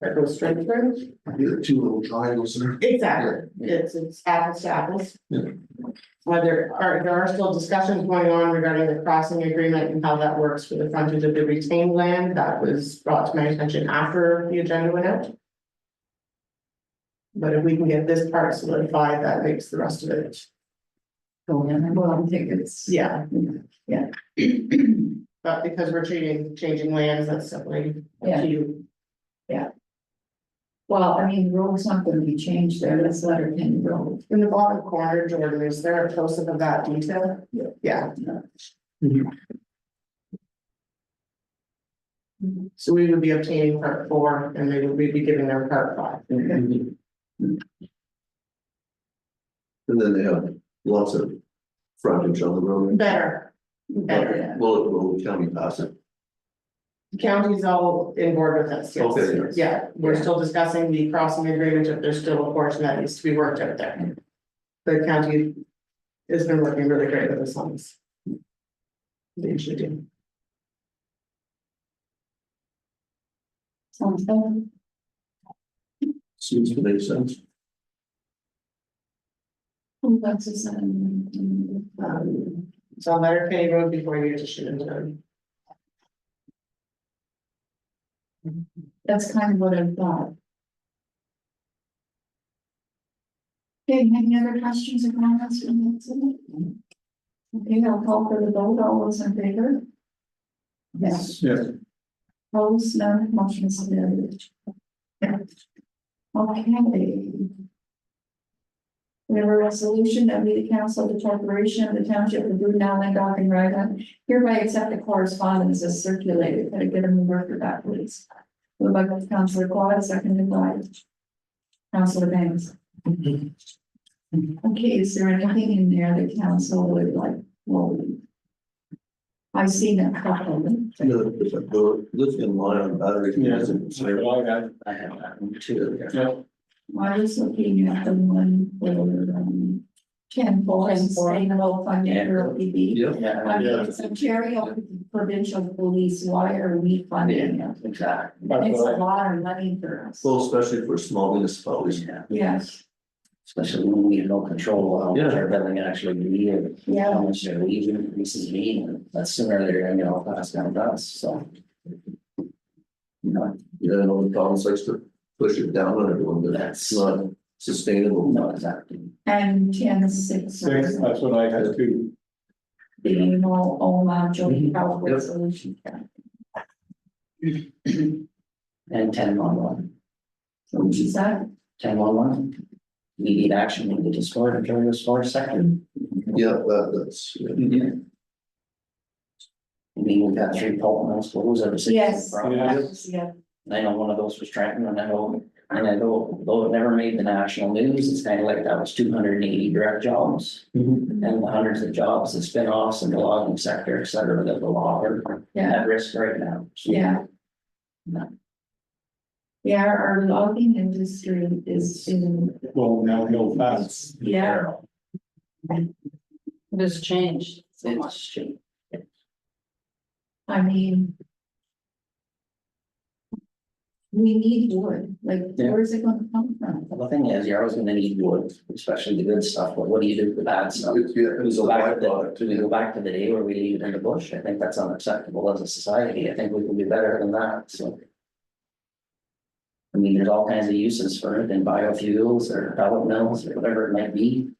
That goes straight through. The two little triangles there. Exactly, it's apples to apples. Yeah. There are still discussions going on regarding the crossing agreement and how that works for the frontage of the retained land. That was brought to my attention after the agenda went out. But if we can get this part solidified, that makes the rest of it. Go in, well, I think it's. Yeah. Yeah. But because we're changing lands, that's simply up to you. Well, I mean, the road's not gonna be changed there, that's Letterkenny Road. In the bottom corner, Jordan, is there a close-up of that detail? Yeah. So we would be obtaining part 4 and they would be giving them part 5. And then they have lots of frontage on the road. Better. Will the county pass it? The county's all in board with us, yes. Okay, yes. Yeah, we're still discussing the crossing agreement, if there's still a portion that needs to be worked out there. The county has been working really great with us on this. They usually do. Sounds good. Seems to make sense. Who wants to send? It's on Letterkenny Road before you get to Shouldn't. That's kind of what I thought. Okay, any other questions or comments from the? Okay, I'll call for the vote, all those in favor? Yes. Yes. Opposed, none, motion is carried. Okay. We have a resolution that we, the council of the corporation of the township of Brunel and Dock and Raglan hereby accept the correspondence as circulated. Can I get a mover for that, please? Moved by Councillor Quad, seconded by Councillor Banks. Okay, is there anything in there that council would like? Well, I see that couple. The lithium ion battery. Yeah. So, I have that one too. Yeah. I was looking at the one for, 10 for 10 for. sustainable funding for OPB. Yeah. Yeah, I mean, Yeah. it's Ontario Provincial Police, why are we funding it? exactly. It's a lot of money for us. Well, especially for small municipalities. Yeah, Yes, especially when we have no control of how much Yeah. our billing actually be and yeah, how much their wage increases be, and that's sooner or later, you know, pass down to us, so. You know, Yeah, I know the province likes to push it down on everyone, but that's not sustainable. no, exactly. and 10-6. Six, that's what I had too. The annual OMA joint Mhm. health Yep. resolution. And 10-1-1. Which is that? 10-1-1. Immediate action needed to store during the storage sector. Yeah, that's, yeah. I mean, we've got 3 pulp mills closed ever since. Yes. Yeah. And I know one of those was Trenton, and I know, though it never made the national news, it's kind of like that was 280 direct jobs. Mhm. And the hundreds of jobs and spin-offs in the logging sector, et cetera, that the law are Yeah, at risk right now. So, yeah. No. Yeah, our logging industry is in, Well, now he'll pass. yeah, This changed so It's much. cheap. I mean. We need wood, like, Yeah. where's it gonna come from? Well, the thing is, you're always gonna need wood, especially the good stuff, but what do you do with the bad stuff? It's, yeah, We it's a go back to byproduct. do we go back to the day where we leave it in the bush? I think that's unacceptable as a society. I think we can do better than that, so. I mean, there's all kinds of uses for it in biofuels or pellet mills or whatever it might be.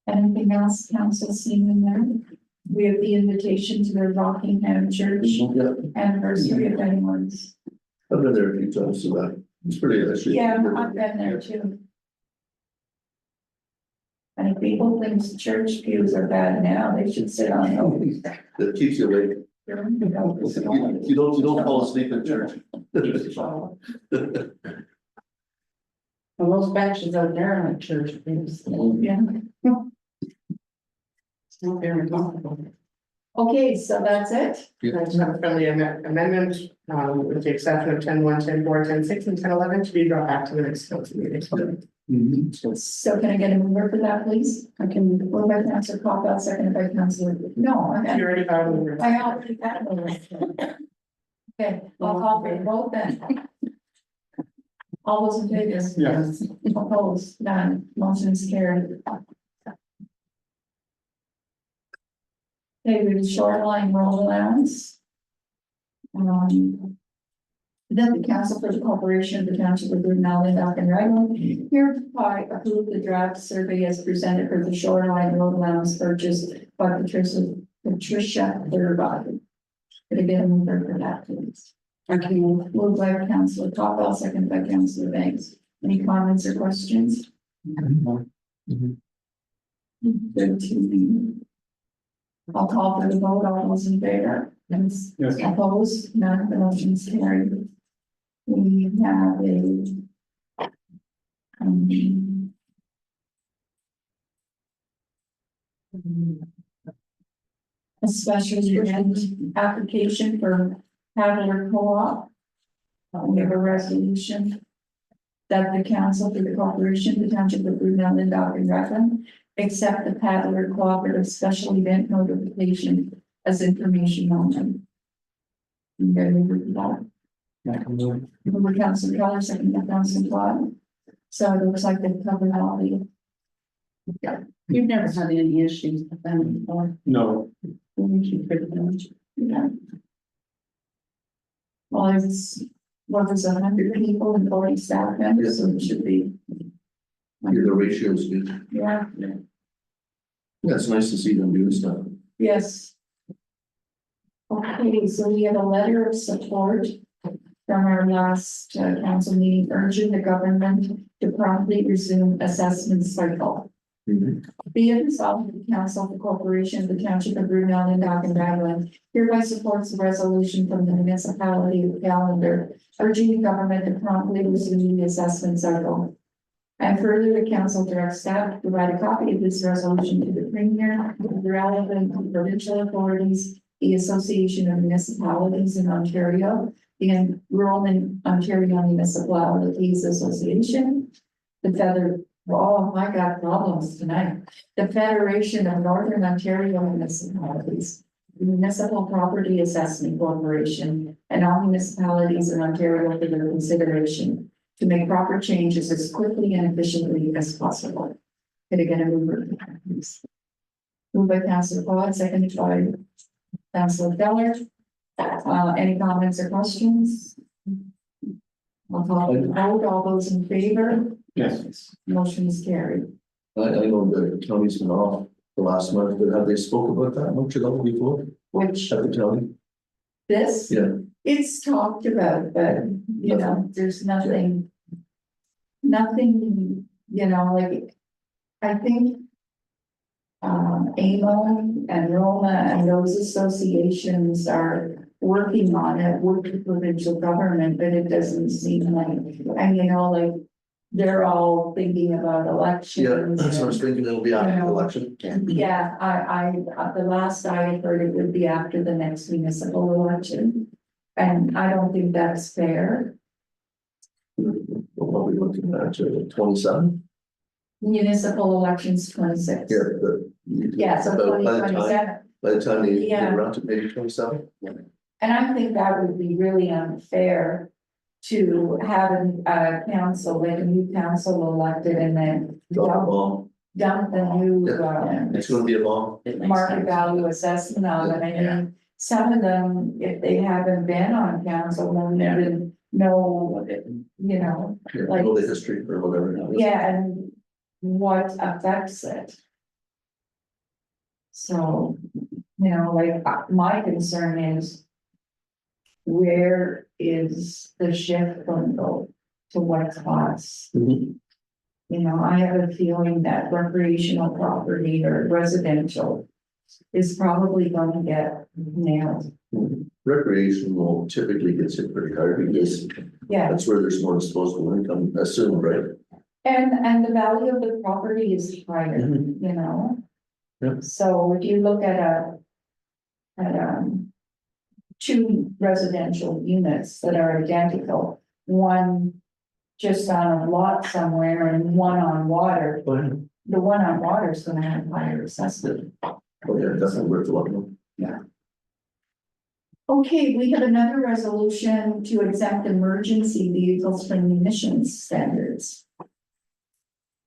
Anything else council seen in there? We have the invitation to the Rockingham Church Yeah, anniversary if anyone's. I've been there a few times, so that, it's pretty actually. Yeah, I've been there too. And if people think church pews are bad now, they should sit on those. That keeps you awake. You don't fall asleep in church. Well, those benches out there are like church things. Yeah, It's not very comfortable. okay, so that's it. I just have a friendly amendment, with the exception of 10-1, 10-4, 10-6, and 10-11 to be brought back to the next council meeting. So can I get a mover for that, please? I can, move by Councilor Capel, seconded by Councilor, no, I You had, already got it. I already had a mover. Okay, I'll call for the vote then. All those in favor? Yes. Opposed, none, motion's carried. Okay, we have shoreline road allowance. That the council for the corporation of the township of Brunel, Lindau and Raglan hereby approve the draft survey as presented for the shoreline road allowance purchased by Patricia Burbach. Could I get a mover for that, please? Okay, moved by Councilor Capel, seconded by Councilor Banks. Any comments or questions? Good to me. I'll call for the vote. All those in favor? Yes. Opposed? None. The motion's carried. We have a special event application for Paddler Co-op. We have a resolution that the council for the corporation, the township of Brunel, Lindau and Rutland, accept the Paddler Cooperative Special Event Notification as information only. You guys agree with that? Moved by Councilor Keller, second by Councilor Todd. So it looks like they've covered all the. Yeah, You've never had any issues with them before. No, we keep pretty much, yeah. Well, it's, what is 100 people and 40 staff members, so it should be. Yeah, the ratio is good. Yeah, Yeah, it's nice to see them doing stuff. yes. Okay, so we have a letter of support from our last council meeting urging the government to promptly resume assessment cycle. Be it resolved that the council of the corporation of the township of Brunel and Raglan hereby supports the resolution from the municipality of Callender urging the government to promptly resume the assessment cycle. And further, the council directs staff to provide a copy of this resolution to the premier, the relevant provincial authorities, the Association of Municipalities in Ontario, the Rural Ontario Municipalities Association, oh, I got problems tonight. The Federation of Northern Ontario Municipalities, the Municipal Property Assessment Corporation, and all municipalities in Ontario for their consideration to make proper changes as quickly and efficiently as possible. Could I get a mover, please? Moved by Councillor Claude, seconded by Councillor Keller. Any comments or questions? I'll call for the vote. All those in favor? Yes. Motion is carried. I know the county's been off the last month, but have they spoke about that much at all before Which, at the county? this, Yeah. it's talked about, but, you know, there's nothing. Nothing, you know, like, I think. AMO and Roma and those associations are working on it with the provincial government, but it doesn't seem like, and you know, like. They're all thinking about Yeah, elections. that's what I was thinking, it'll be after the election. Yeah, the last I heard it would be after the next municipal election. And I don't think that's fair. What are we looking at, 27? Municipal elections 26. Yeah, but. Yeah, so But by the time- 2027. By the time they Yeah. get around to maybe 27? And I think that would be really unfair to have a council, like a new council elected and then Drop the ball, dump the new, it's gonna be a bomb. It makes market sense. value assessment on it. I Yeah. mean, some of them, if they haven't been on council, won't Yeah. even know, you know, Yeah, Like- know the history or whatever. yeah, and what affects it. So, you know, like, my concern is where is the shift going to go to what costs? Mhm. You know, I have a feeling that recreational property or residential is probably going to get nailed. Recreational typically gets hit pretty hard because Yeah, that's where there's more disposable income assumed, right? and the value of the property is higher, Mhm. you know? Yep. So if you look at two residential units that are identical, one just on a lot somewhere and one on water, the one on water is gonna have higher assessment. Oh, yeah, definitely worth looking. Okay, we have another resolution to exempt emergency vehicles from emissions standards.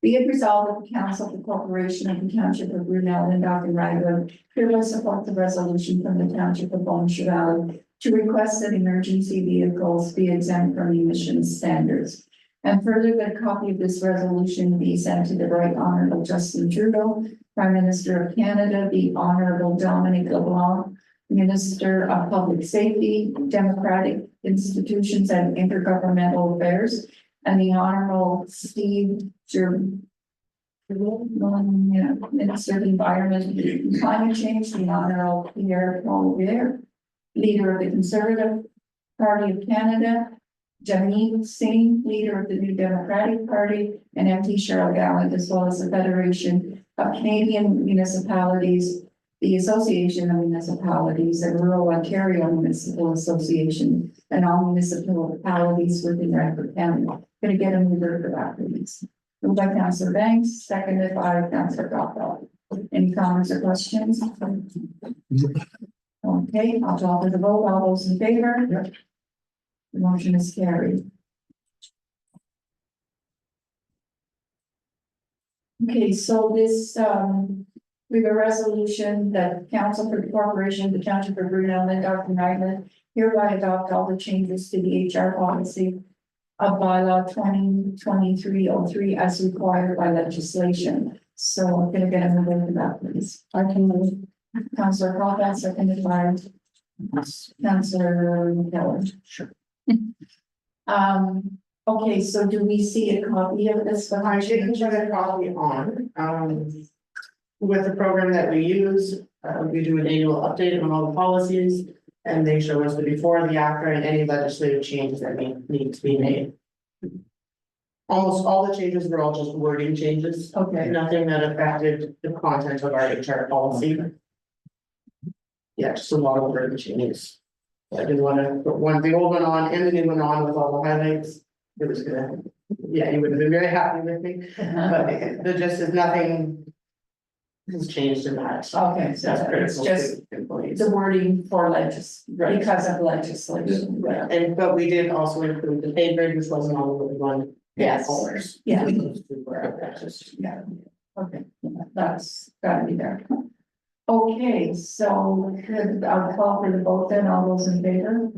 Be it resolved that the council of the corporation of the township of Brunel and Dr. Ryder hereby support the resolution from the township of Bon Cheval to request that emergency vehicles be exempt from emissions standards. And further, that a copy of this resolution be sent to the Right Honorable Justin Trudeau, Prime Minister of Canada, the Honorable Dominic LeBlanc, Minister of Public Safety, Democratic Institutions and Intergovernmental Affairs, and the Honorable Steve Minister of Environment and Climate Change, the Honorable Pierre Poilievre, Leader of the Conservative Party of Canada, Janine Singh, Leader of the New Democratic Party, and MT Cheryl Gallant, as well as the Federation of Canadian Municipalities, the Association of Municipalities, and Rural Ontario Municipal Association, and all municipalities within Radford County. Gonna get a mover for that, please. Moved by Councillor Banks, seconded by Councillor Gopel. Any comments or questions? Okay, I'll call for the vote. All those in favor? The motion is carried. Okay, so this, we have a resolution that council for the corporation, the township of Brunel and Dr. Nyland hereby adopt all the changes to the HR policy of bylaw 2023-03 as required by legislation. So I'm gonna get a move for that, please. I can move. Councillor Crawford, seconded by Councillor Keller. Sure. Okay, so do we see a copy of this? I didn't put a copy on, with the program that we use, we do an annual update on all the policies. And they show us the before, the after, and any legislative changes that need to be made. Almost all the changes were all just wording changes, Okay, nothing that affected the content of our HR policy. Yeah, just a lot of word changes. I didn't wanna put the old one on and the new one on with all the highlights. It was gonna, yeah, you would have been very happy with me, but there just is nothing. Has changed in that. Okay, so That's it's critical just to employees. the wording for Right. because of legislation. Yeah, and but we did also include the pay grade, which wasn't on the one. Yes. Colors. Yeah. Those two were just- Yeah, okay, that's gotta be there. Okay, so could I'll call for the vote then, all those in favor?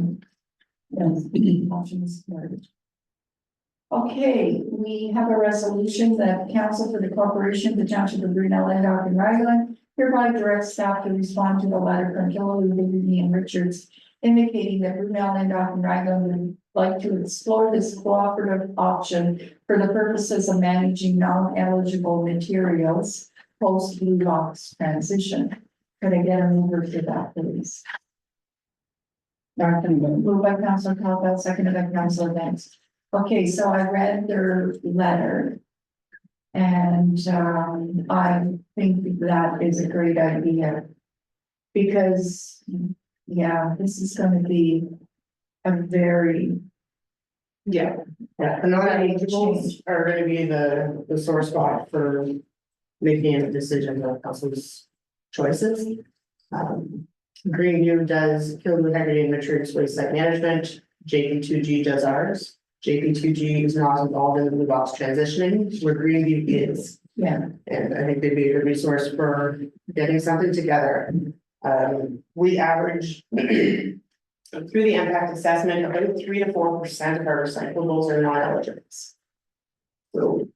Yes, motion is carried. Okay, we have a resolution that council for the corporation, the township of Brunel, Landock and Raglan hereby directs staff to respond to the letter from Killaloe, Liberty and Richards indicating that Brunel, Landock and Raglan would like to explore this cooperative option for the purposes of managing non-eligible materials post Blue Box transition. Could I get a mover for that, please? Moved by Councilor Caldwell, seconded by Councilor Vance. Okay, so I read their letter. And I think that is a great idea. Because, yeah, this is gonna be a very, Yeah, the non-eligibles are gonna be the sore spot for making a decision on council's choices. Greenview does Killaloe, Haggerty and Richards waste site management, JP2G does ours. JP2G is not involved in the Blue Box transitioning, where Greenview is. yeah, And I think they'd be a good resource for getting something together. We average through the impact assessment, about 3 to 4% of our recyclables are non-eligibles. So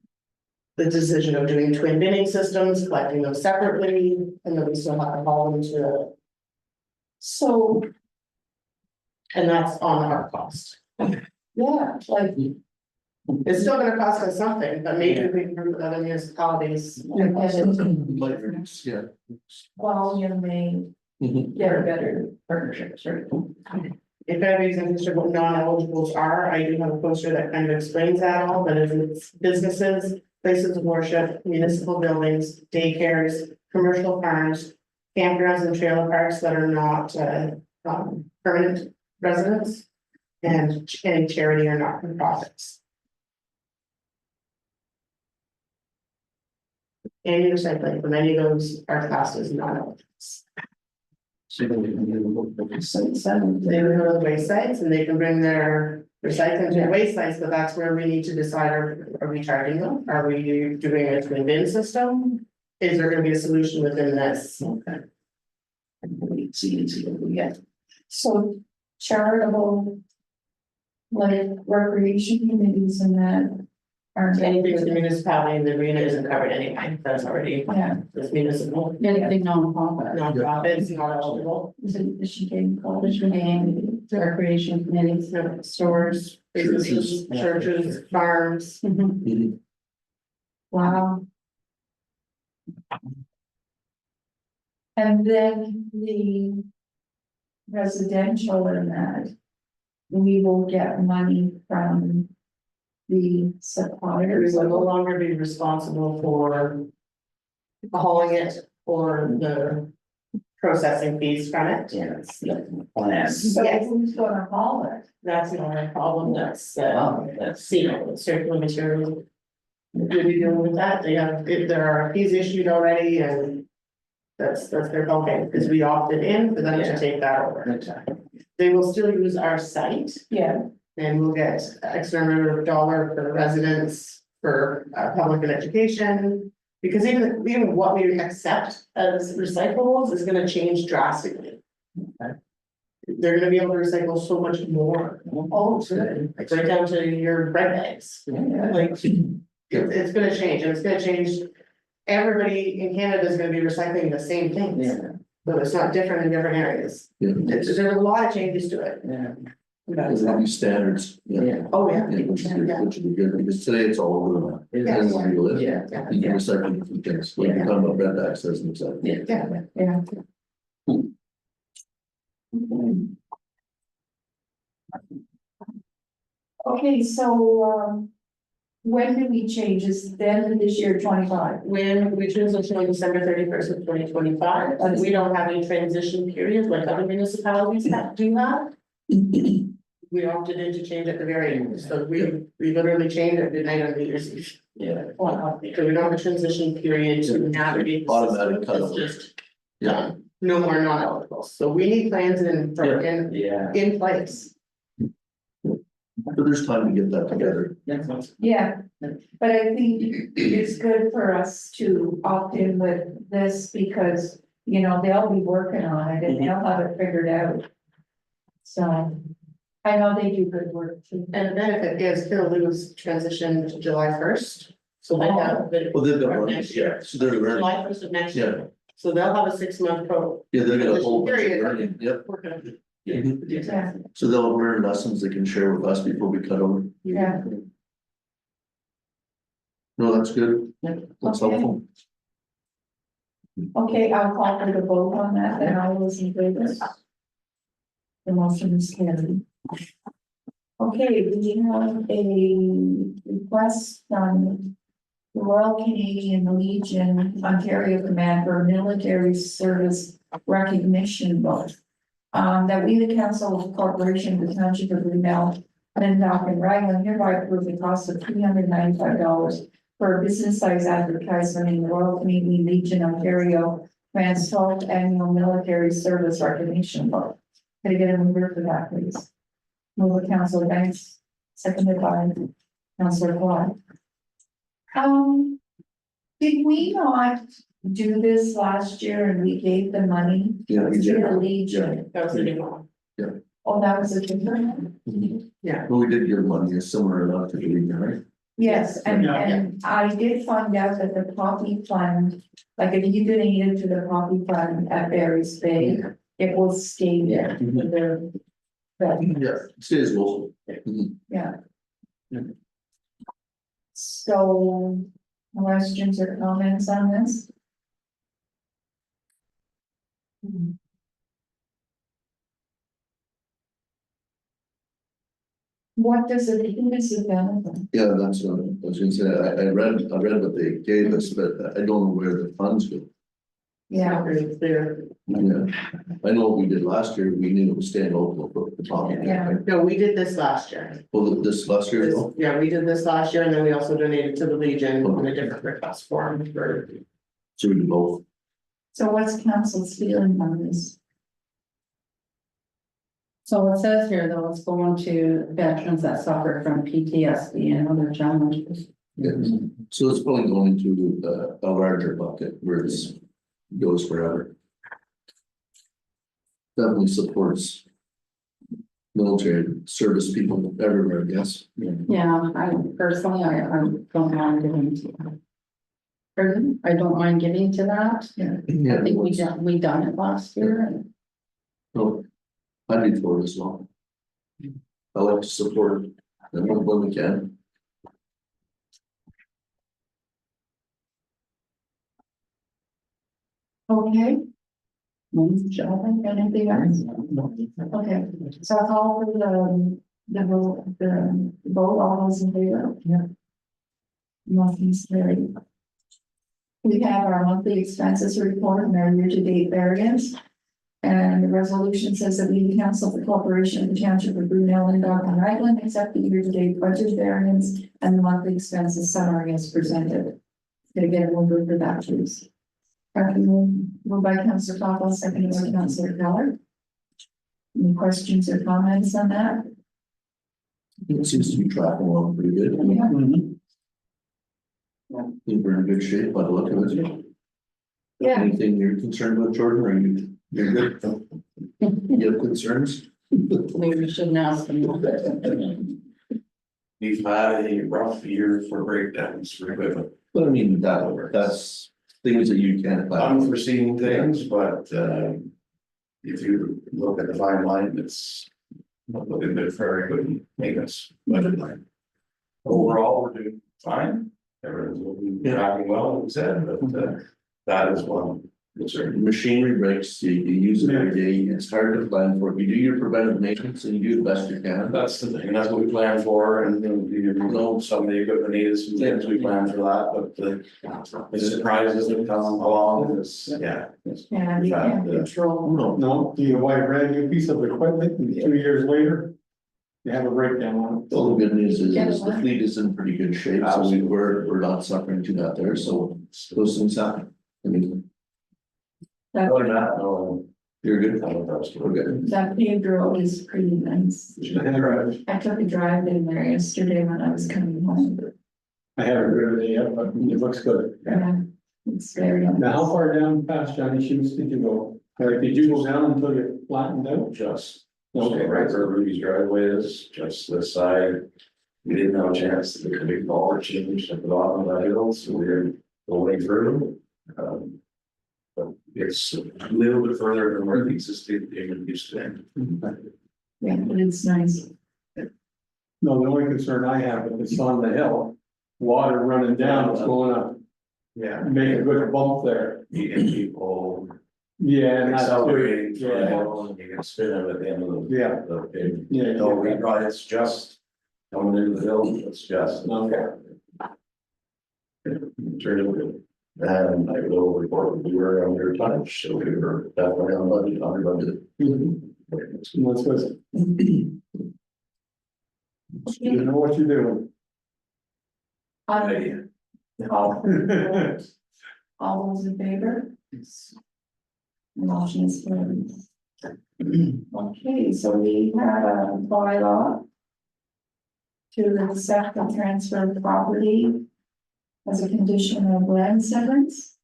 the decision of doing twin binning systems, collecting them separately, and then we still have to haul them to, so, and that's on our cost. yeah, like. It's still gonna cost us something, but maybe we can group with other municipalities. Yeah. Volume may get a better partnerships, right? If anybody's interested what non-eligibles are, I do have a poster that kind of explains that all, but it's businesses, places of worship, municipal buildings, daycares, commercial farms, campgrounds and trailer parks that are not permanent residents, and any charity or not-for-profits. Any recycling from any of those are classed as non-eligibles. They would go to the waste sites and they can bring their recycling to the waste sites, but that's where we need to decide, are we charging them? Are we doing a twin bin system? Is there gonna be a solution within this? Okay. See what we get. So charitable. Like recreation committees and that. Are Anything with the municipality, the arena isn't covered anyway, that's already, Yeah, it's municipal. anything non-profit. Non-profits, not eligible, Is she getting college and recreation committees? stores, businesses, churches, farms. Wow. And then the residential in that. We will get money from the We suppliers. will no longer be responsible for hauling it or the processing fees from it. Yes, the plan. So Yes. who's gonna haul it? That's not a problem, that's Wow, that's, circular material. We'll be dealing with that, they have, if there are fees issued already and. That's their okay, because we opted in for them Yeah. to take that over. exactly. They will still use our site Yeah, and we'll get X number of dollar for residents for public and education. Because even what we accept as recyclables is gonna change drastically. Okay. They're gonna be able to recycle so much more, oh, good. like right down to your bread bags. Yeah. Like, it's gonna change, and it's gonna change. Everybody in Canada is gonna be recycling the same things, Yeah, but it's not different in different areas. Yeah. There's a lot of changes to it. yeah, There's gonna be standards. yeah. Oh, yeah. Yeah, which would be good, because today it's all over the map. It Yeah. is. Depends on where you live. Yeah, You can recycle different things, like you're talking about red access and stuff. yeah. Yeah. Yeah. Okay, so, When do we change? Is the end of this year 25? When we transition on December 31st of 2025, and we don't have any transition period like other municipalities that do have. We opted in to change at the very end, so we literally changed at midnight on New Year's Eve. Yeah. Because we don't have a transition period to navigate. the Automatic system. cutover. It's just Yeah, done. No more non-eligible, so we need plans Yeah. in place. but there's time to get that together. Yeah, but I think it's good for us to opt in with this because, you know, they'll be working on it and they'll have it figured out. So, I know they do good work too. And the benefit is Phil Lou's transition to July 1st, so they have. Well, they've got Or one, next yeah, year. so they're learning, July 1st of next yeah, year, so they'll have a 6-month pro. yeah, they're gonna hold. Period. Learning, yep. We're gonna- Mhm. Yeah, So they'll learn lessons they can share with us before we cut over. yeah, No, that's good. Yep. That's Okay. helpful. okay, I'll call for the vote on that, and I was in favor. The motion is carried. Okay, we have a request from the Royal Canadian Legion Ontario Command for Military Service Recognition Book. That we, the Council of Corporation, the Township of Brunel, Lindop and Raglan hereby approve the cost of $395 for a business size advertisement in the Royal Canadian Legion Ontario Command's 12th Annual Military Service Recognition Book. Can I get a mover for that, please? Move the Councilor Banks, seconded by Councilor Clark. Did we not do this last year and we gave the money Yeah, to we did. the Legion? That was the new one. Oh, that was a different one? Yeah. But we did give money, a similar amount to the Legion, right? Yes, and, Yeah. and I did find out that the poppy fund, like if you donated to the poppy fund at Barry's Bay, it will stay there. There. But, Yeah, stays local. Mhm. yeah. So, questions or comments on this? What does it, who does it benefit? Yeah, that's what I was gonna say. I read what they gave us, but I don't know where the funds go. Yeah, Very clear. Yeah, I know what we did last year. We knew it was staying local for the top. Yeah. No, we did this last year. Well, this last year, This- though? Yeah, we did this last year, and then we also donated to the Legion on a different request form for. So we did both. so what's council's feeling on this? So it says here though, it's going to veterans that suffer from PTSD and other challenges. Yeah. So it's probably going into a larger bucket where it's goes forever. Definitely supports military service people everywhere, I guess. Yeah, I personally, I don't mind giving to that. Pardon? I don't mind giving to that. I think we done it last year and No, I'd be for it as well. I like to support them when we can. Okay. Jonathan, anything else? Okay, so I'll call for the vote, all those in favor? Yeah. Motion's carried. We have our monthly expenses report and our year-to-date variance. And the resolution says that we council the corporation of the township of Brunel and Dock and Raglan accept the year-to-date budget variance and the monthly expenses summary as presented. Can I get a mover for that, please? Moved by Councilor Papa, seconded by Councilor Keller. Any questions or comments on that? It seems to be tracking along pretty good. Yeah. Think we're in good shape by the look of it. Yeah, Anything you're concerned about, Jordan, or you're good? You have concerns? maybe we shouldn't ask them. We've had a rough year for breakdowns for equipment. But I mean, that's things that you can't plan. Unforeseen things, but if you look at the fine line, it's not looking good for everybody, maintenance budget line. Overall, we're doing fine, everyone's looking tracking well, like we said, but that is one Yes, sir. Machinery breaks, you use it every day, it's hard to plan for, you do your preventive maintenance and you do the best you can. That's the thing, that's what we plan for, and then, you know, some of the equipment needs some things, we plan for that, but the surprises that come along is, yeah. And you can't control. No, No, do you buy a brand new piece of equipment and 2 years later? You have a breakdown on it. all the good news is the fleet is in pretty good shape, so we're not suffering too that there, so those things happen. I mean, Other than that, no, you're good, I don't know, that's we're good. That paved road is pretty nice. I took a drive in there yesterday when I was coming home. I haven't driven it yet, but it looks good. Yeah, it's very Now, how nice. far down past Johnny Shoes did you go? Or did you go down until you flattened out? just, Okay, okay, right where Ruby's driveway is, just this side. We didn't have a chance to get a big culvert change at the bottom of the hill, so we're going through. But it's a little bit further than where the existing pavement used to end. Yeah, but it's nice. No, the only concern I have is it's on the hill, water running down, it's going up, Yeah. make a good bump there. You get people Yeah, and that's. accelerating for the Yeah, hill and you can spin them at the end of yeah, the pavement. yeah. No, we brought, it's just coming into the hill, it's just. Okay. Turn it good. And I will report, we were under touch, so we were definitely on budget, under budget. That's good. You know what you're doing. All all those in favor? Motion is carried. Okay, so we have a bylaw to accept the transfer of property as a condition of land severance.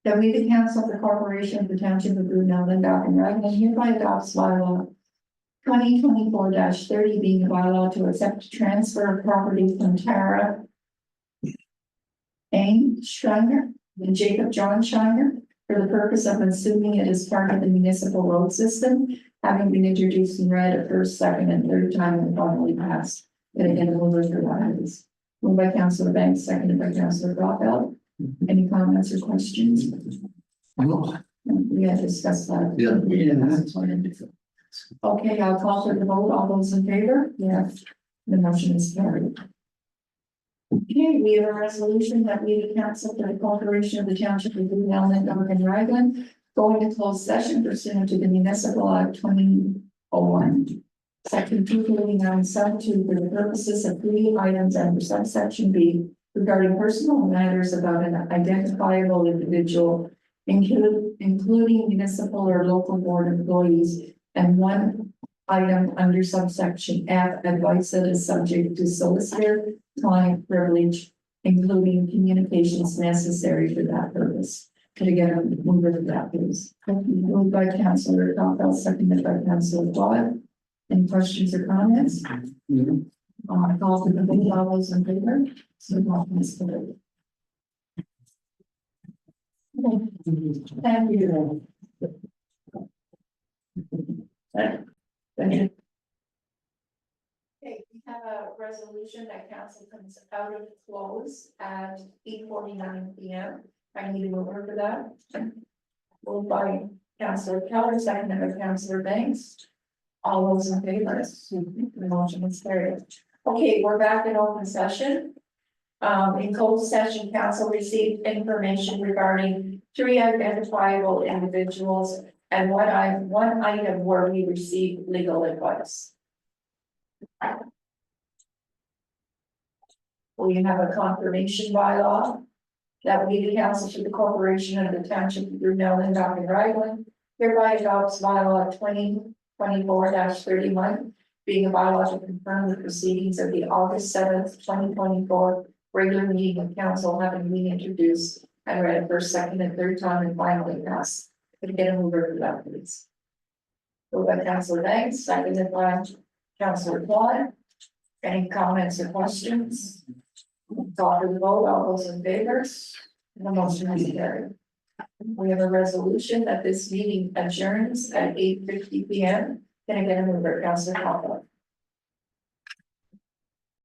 That we, the council of the corporation of the township of Brunel, Lindau and Raglan hereby adopts bylaw 2024-30 being a bylaw to accept transfer of property from Tara Eng Schreiner and Jacob John Schreiner for the purpose of assuming it as part of the municipal road system, having been introduced and read a first, second, and third time and finally passed. Then again, a mover for that is moved by Councillor Banks, seconded by Councillor Brockbell. Any comments or questions? We had discussed that. Yeah. Okay, I'll call for the vote. All those in favor? Yes. The motion is carried. Okay, we have a resolution that we, the council for the corporation of the township of Brunel, Lindau and Raglan, go into closed session pursuant to the municipal act 2001. Section 249(2) for the purposes of 3 items under subsection B regarding personal matters about an identifiable individual, including municipal or local board employees, and 1 item under subsection F, advice that is subject to solicitor client privilege, including communications necessary for that purpose. Could I get a mover for that, please? Moved by Councillor Brockbell, seconded by Councillor Doyle. Any questions or comments? Call for the vote. All those in favor? So motion is carried. Thank you. Thank you. Okay, we have a resolution that council comes out of close at 8:49 p.m. I need a mover for that. Moved by Councillor Keller, seconded by Councillor Banks. All those in favor? The motion is carried. Okay, we're back in open session. In closed session, council received information regarding 3 identifiable individuals and one item where we received legal advice. We have a confirmation bylaw that we, the council to the corporation of the township of Brunel, Lindau and Raglan, hereby adopts bylaw 2024-31, being a bylaw to confirm the proceedings of the August 7th, 2024 regular meeting of council having been introduced and read first, second, and third time and finally passed. Could I get a mover for that, please? Moved by Councillor Banks, seconded by Councillor Claude. Any comments or questions? Call for the vote. All those in favor? The motion is carried. We have a resolution that this meeting adjourns at 8:50 p.m. Can I get a mover, Councillor Claude?